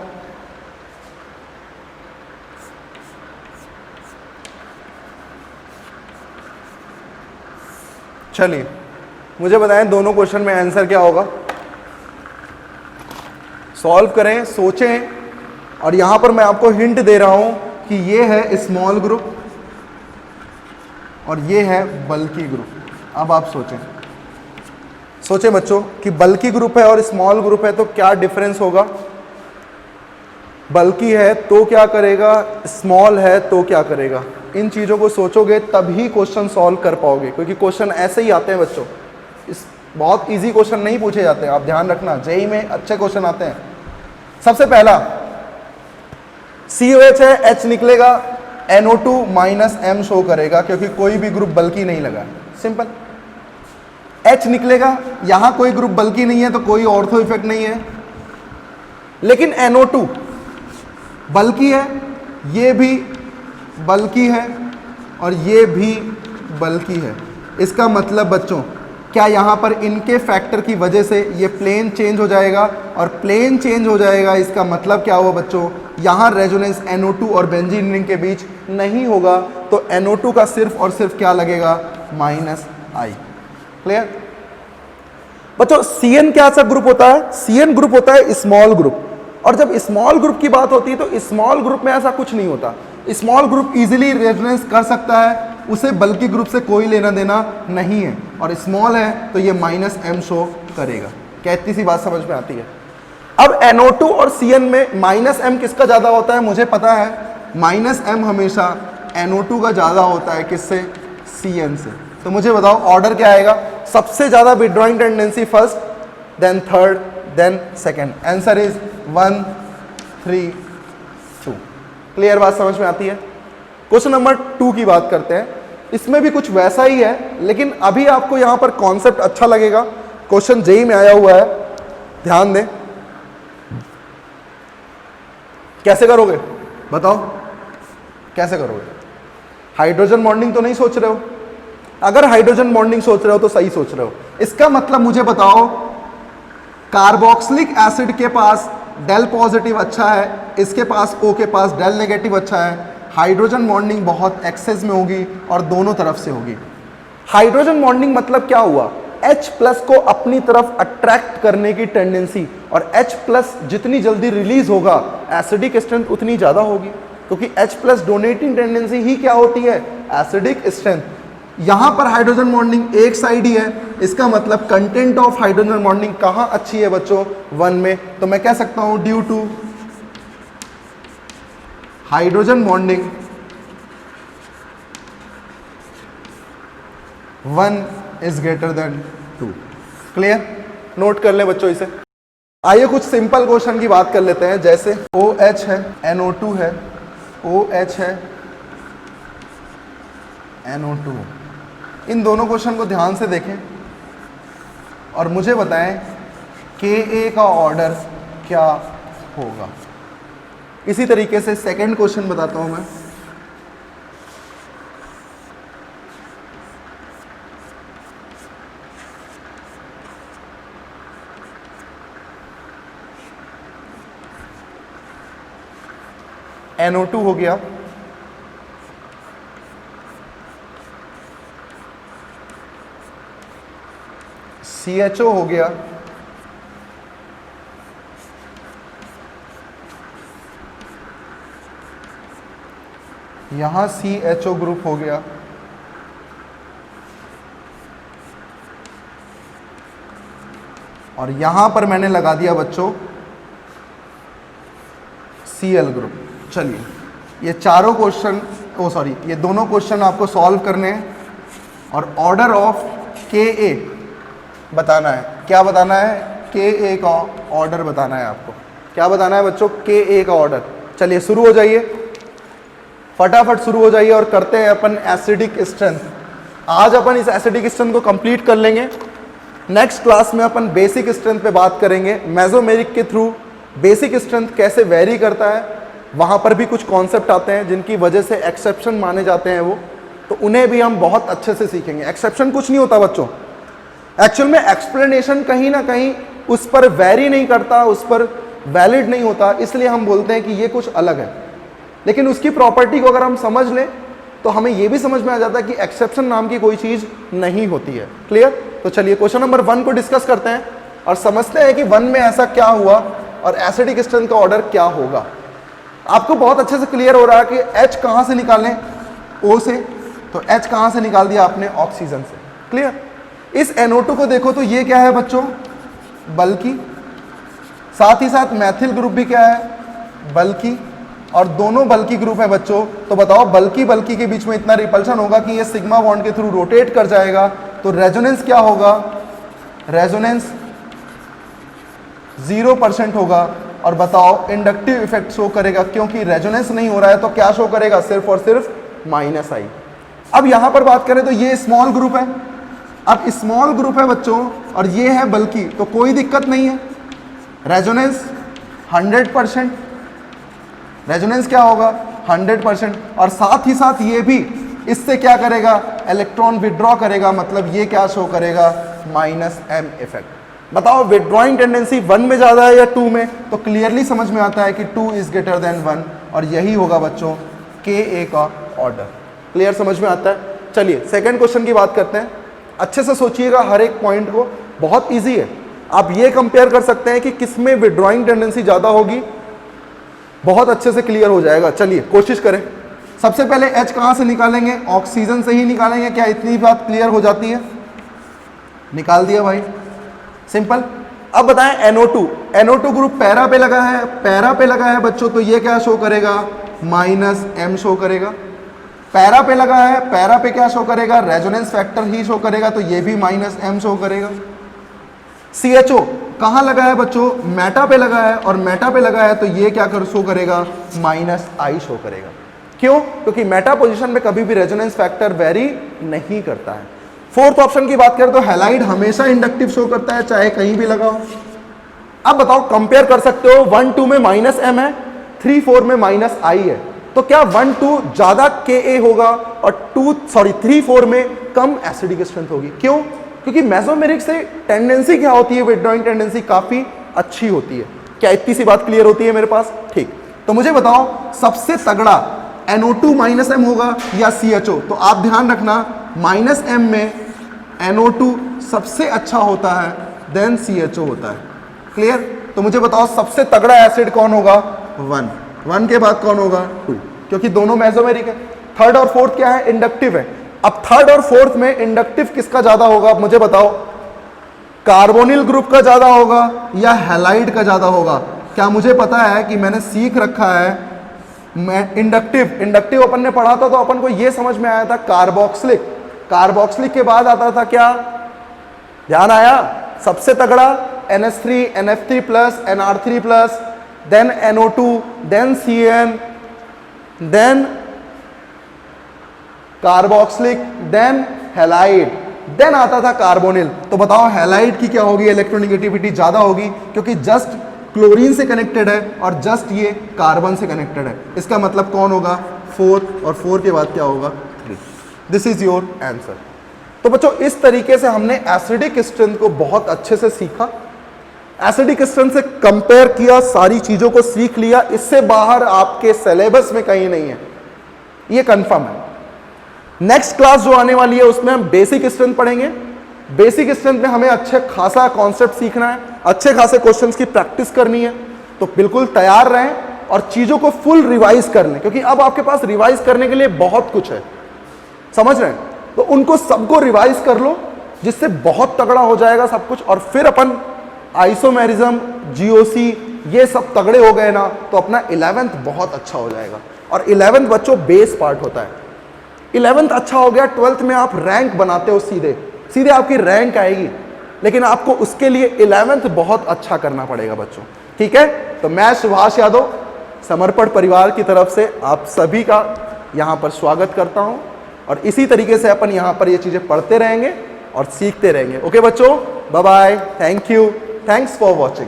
चलिए मुझे बताएं दोनों क्वेश्चन में आंसर क्या होगा। सॉल्व करें, सोचें, और यहां पर मैं आपको हिंट दे रहा हूं कि ये है स्मॉल ग्रुप और ये है बल्की ग्रुप। अब आप सोचें बच्चों कि बल्की ग्रुप है और स्मॉल ग्रुप है तो क्या डिफरेंस होगा। बल्की है तो क्या करेगा, स्मॉल है तो क्या करेगा। इन चीज़ों को सोचोगे तभी क्वेश्चन सॉल्व कर पाओगे, क्योंकि क्वेश्चन ऐसे ही आते हैं बच्चों। इस बहुत इजी क्वेश्चन नहीं पूछे जाते हैं, आप ध्यान रखना। जेईई में अच्छे क्वेश्चन आते हैं। सबसे पहला COH है, H निकलेगा, NO2 माइनस M शो करेगा क्योंकि कोई भी ग्रुप बल्की नहीं लगा। सिंपल। H निकलेगा, यहां कोई ग्रुप बल्की नहीं है तो कोई ऑर्थो इफेक्ट नहीं है। लेकिन NO2 बल्की है, ये भी बल्की है और ये भी बल्की है। इसका मतलब बच्चों क्या यहाँ पर इनके फैक्टर की वजह से ये प्लेन चेंज हो जाएगा, और प्लेन चेंज हो जाएगा इसका मतलब क्या हुआ बच्चों, यहाँ रेजोनेंस NO2 और बेंजीन रिंग के बीच नहीं होगा, तो NO2 का सिर्फ और सिर्फ क्या लगेगा, -I। क्लियर बच्चों। CN क्या सा ग्रुप होता है, CN ग्रुप होता है स्मॉल ग्रुप। और जब स्मॉल ग्रुप की बात होती है तो स्मॉल ग्रुप में ऐसा कुछ नहीं होता। स्मॉल ग्रुप इजीली रेजोनेंस कर सकता है, उसे बल्की ग्रुप से कोई लेना देना नहीं है, और स्मॉल है तो ये -M शो करेगा। क्या इतनी सी बात समझ में आती है। अब NO2 और CN में -M किसका ज्यादा होता है, मुझे पता है -M हमेशा NO2 का ज्यादा होता है। किससे, CN से। तो मुझे बताओ ऑर्डर क्या आएगा, सबसे ज्यादा withdrawing tendency first, then third, then second. Answer is 1 3 2। Clear बात समझ में आती है। क्वेश्चन नंबर 2 की बात करते हैं। इसमें भी कुछ वैसा ही है, लेकिन अभी आपको यहां पर कॉन्सेप्ट अच्छा लगेगा। क्वेश्चन जेईई में आया हुआ है, ध्यान दें। कैसे करोगे बताओ, कैसे करोगे। हाइड्रोजन बॉन्डिंग तो नहीं सोच रहे हो। अगर हाइड्रोजन बॉन्डिंग सोच रहे हो तो सही सोच रहे हो। इसका मतलब मुझे बताओ, कार्बोक्सिलिक एसिड के पास डेल पॉजिटिव अच्छा है, इसके पास O के पास डेल नेगेटिव अच्छा है। हाइड्रोजन बॉन्डिंग बहुत एक्सेस में होगी और दोनों तरफ से होगी। हाइड्रोजन बॉन्डिंग मतलब क्या हुआ, H प्लस को अपनी तरफ अट्रैक्ट करने की टेंडेंसी, और H प्लस जितनी जल्दी रिलीज होगा एसिडिक स्ट्रेंथ उतनी ज्यादा होगी, क्योंकि H प्लस डोनेटिंग टेंडेंसी ही क्या होती है, एसिडिक स्ट्रेंथ। यहां पर हाइड्रोजन बॉन्डिंग एक साइड ही है, इसका मतलब कंटेंट ऑफ हाइड्रोजन बॉन्डिंग कहां अच्छी है बच्चों, 1 में। तो मैं कह सकता हूं due to hydrogen bonding 1 is greater than 2। Clear, note कर ले बच्चों इसे। आइए कुछ सिंपल क्वेश्चन की बात कर लेते हैं, जैसे OH है, NO2 है, OH है, NO2। इन दोनों क्वेश्चन को ध्यान से देखें और मुझे बताएं Ka का ऑर्डर क्या होगा। इसी तरीके से सेकंड क्वेश्चन बताता हूं मैं। NO2 हो गया, CHO हो गया, यहां CHO ग्रुप हो गया, और यहां पर मैंने लगा दिया बच्चों Cl ग्रुप। चलिए ये चारों क्वेश्चन, ये दोनों क्वेश्चन आपको सॉल्व करने हैं और ऑर्डर ऑफ Ka बताना है। क्या बताना है, Ka का ऑर्डर बताना है आपको। क्या बताना है बच्चों, Ka का ऑर्डर। चलिए शुरू हो जाइए, फटाफट शुरू हो जाइए और करते हैं अपन एसिडिक स्ट्रेंथ। आज अपन इस एसिडिक स्ट्रेंथ को कंप्लीट कर लेंगे। नेक्स्ट क्लास में अपन बेसिक स्ट्रेंथ पे बात करेंगे, मेसोमेरिक के थ्रू बेसिक स्ट्रेंथ कैसे वेरी करता है, वहां पर भी कुछ कॉन्सेप्ट आते हैं जिनकी वजह से एक्सेप्शन माने जाते हैं वो। तो उन्हें भी हम बहुत अच्छे से सीखेंगे। एक्सेप्शन कुछ नहीं होता बच्चों, एक्चुअल में एक्सप्लेनेशन कहीं ना कहीं उस पर वेरी नहीं करता, उस पर वैलिड नहीं होता, इसलिए हम बोलते हैं कि ये कुछ अलग है। लेकिन उसकी प्रॉपर्टी को अगर हम समझ लें तो हमें यह भी समझ में आ जाता है कि एक्सेप्शन नाम की कोई चीज नहीं होती है। क्लियर? तो चलिए क्वेश्चन नंबर 1 को डिस्कस करते हैं और समझते हैं कि 1 में ऐसा क्या हुआ और एसिडिक स्ट्रेंथ का ऑर्डर क्या होगा। आपको बहुत अच्छे से क्लियर हो रहा है कि H कहां से निकालें, O से, तो H कहां से निकाल दिया आपने, ऑक्सीजन से। क्लियर? इस NO2 को देखो तो ये क्या है बच्चों, बल्कि, साथ ही साथ मैथिल ग्रुप भी क्या है, बल्कि, और दोनों बल्कि ग्रुप है बच्चों। तो बताओ बल्कि बल्कि के बीच में इतना रिपल्शन होगा कि ये सिग्मा बॉन्ड के थ्रू रोटेट कर जाएगा, तो रेजोनेंस क्या होगा, रेजोनेंस 0% होगा। और बताओ इंडक्टिव इफेक्ट शो करेगा, क्योंकि रेजोनेंस नहीं हो रहा है तो क्या शो करेगा, सिर्फ और सिर्फ -I। अब यहां पर बात करें तो ये स्मॉल ग्रुप है, अब स्मॉल ग्रुप है बच्चों और ये है बल्कि, तो कोई दिक्कत नहीं है, रेजोनेंस 100%, रेजोनेंस क्या होगा 100%, और साथ ही साथ ये भी इससे क्या करेगा, इलेक्ट्रॉन विड्रॉ करेगा, मतलब ये क्या शो करेगा, -M इफेक्ट। बताओ विड्रॉइंग टेंडेंसी 1 में ज्यादा है या 2 में, तो क्लियरली समझ में आता है कि 2 इज ग्रेटर देन 1, और यही होगा बच्चों Ka का ऑर्डर। क्लियर, समझ में आता है? चलिए सेकंड क्वेश्चन की बात करते हैं। अच्छे से सोचिएगा हर एक पॉइंट को, बहुत इजी है। आप ये कंपेयर कर सकते हैं कि किसमें विड्रॉइंग टेंडेंसी ज्यादा होगी, बहुत अच्छे से क्लियर हो जाएगा। चलिए कोशिश करें। सबसे पहले H कहां से निकालेंगे, ऑक्सीजन से ही निकालेंगे। क्या इतनी बात क्लियर हो जाती है? निकाल दिया भाई, सिंपल। अब बताएं NO2 ग्रुप पैरा पे लगा है, पैरा पे लगा है बच्चों, तो ये क्या शो करेगा, -M शो करेगा। पैरा पे लगा है, पैरा पे क्या शो करेगा, रेजोनेंस फैक्टर ही शो करेगा, तो ये भी -M शो करेगा। CHO कहां लगा है बच्चों, मेटा पे लगा है, और मेटा पे लगा है तो ये क्या शो करेगा, -I शो करेगा। क्यों? क्योंकि मेटा पोजीशन में कभी भी रेजोनेंस फैक्टर वेरी नहीं करता है। फोर्थ ऑप्शन की बात करें तो हैलाइड हमेशा इंडक्टिव शो करता है, चाहे कहीं भी लगाओ। अब बताओ कंपेयर कर सकते हो, 1, 2 में -M है, 3, 4 में -I है, तो क्या 1, 2 ज्यादा Ka होगा और 3, 4 में कम एसिडिक स्ट्रेंथ होगी? क्यों? क्योंकि मेसोमेरिक से टेंडेंसी क्या होती है, विड्रॉइंग टेंडेंसी काफी अच्छी होती है। क्या इतनी सी बात क्लियर होती है मेरे पास? ठीक, तो मुझे बताओ सबसे तगड़ा NO2 -M होगा या CHO? तो आप ध्यान रखना -M में NO2 सबसे अच्छा होता है, देन CHO होता है। क्लियर? तो मुझे बताओ सबसे तगड़ा एसिड कौन होगा, 1 के बाद कौन होगा, 2, क्योंकि दोनों मेसोमेरिक है। थर्ड और फोर्थ क्या है, इंडक्टिव है। अब थर्ड और फोर्थ में इंडक्टिव किसका ज्यादा होगा, मुझे बताओ, कार्बोनिल ग्रुप का ज्यादा होगा या हैलाइड का ज्यादा होगा? क्या मुझे पता है कि मैंने सीख रखा है, मैं इंडक्टिव अपन ने पढ़ा था तो अपन को यह समझ में आया था कार्बोक्सिलिक के बाद आता था क्या, ध्यान आया, सबसे तगड़ा NH3 NF3+, NR3+, then NO2, then CN, then carboxylic, then halide, then आता था कार्बोनिल। तो बताओ हैलाइड की क्या होगी, इलेक्ट्रोनेगेटिविटी ज्यादा होगी, क्योंकि जस्ट क्लोरीन से कनेक्टेड है और जस्ट ये कार्बन से कनेक्टेड है। इसका मतलब कौन होगा, 4, और 4 के बाद क्या होगा, 3। This is your answer. तो बच्चों इस तरीके से हमने एसिडिक स्ट्रेंथ को बहुत अच्छे से सीखा, एसिडिक स्ट्रेंथ से कंपेयर किया, सारी चीजों को सीख लिया। इससे बाहर आपके सिलेबस में कहीं नहीं है, ये कंफर्म है। नेक्स्ट क्लास जो आने वाली है उसमें हम बेसिक स्ट्रेंथ पढ़ेंगे। बेसिक स्ट्रेंथ में हमें अच्छे खासा कॉन्सेप्ट सीखना है, अच्छे खासे क्वेश्चंस की प्रैक्टिस करनी है, तो बिल्कुल तैयार रहें और चीजों को फुल रिवाइज कर लें, क्योंकि अब आपके पास रिवाइज करने के लिए बहुत कुछ है, समझ रहे हैं? तो उनको सबको रिवाइज कर लो, जिससे बहुत तगड़ा हो जाएगा सब कुछ। और फिर अपन आइसोमेरिज्म, GOC ये सब तगड़े हो गए ना, तो अपना 11th बहुत अच्छा हो जाएगा। और 11th बच्चों बेस पार्ट होता है। 11th अच्छा हो गया, 12th में आप रैंक बनाते हो, सीधे आपकी रैंक आएगी, लेकिन आपको उसके लिए 11th बहुत अच्छा करना पड़ेगा बच्चों, ठीक है? तो मैं सुभाष यादव समर्पण परिवार की तरफ से आप सभी का यहाँ पर स्वागत करता हूँ, और इसी तरीके से अपन यहाँ पर ये चीज़ें पढ़ते रहेंगे और सीखते रहेंगे। ओके बच्चों, bye bye, thank you, thanks for watching.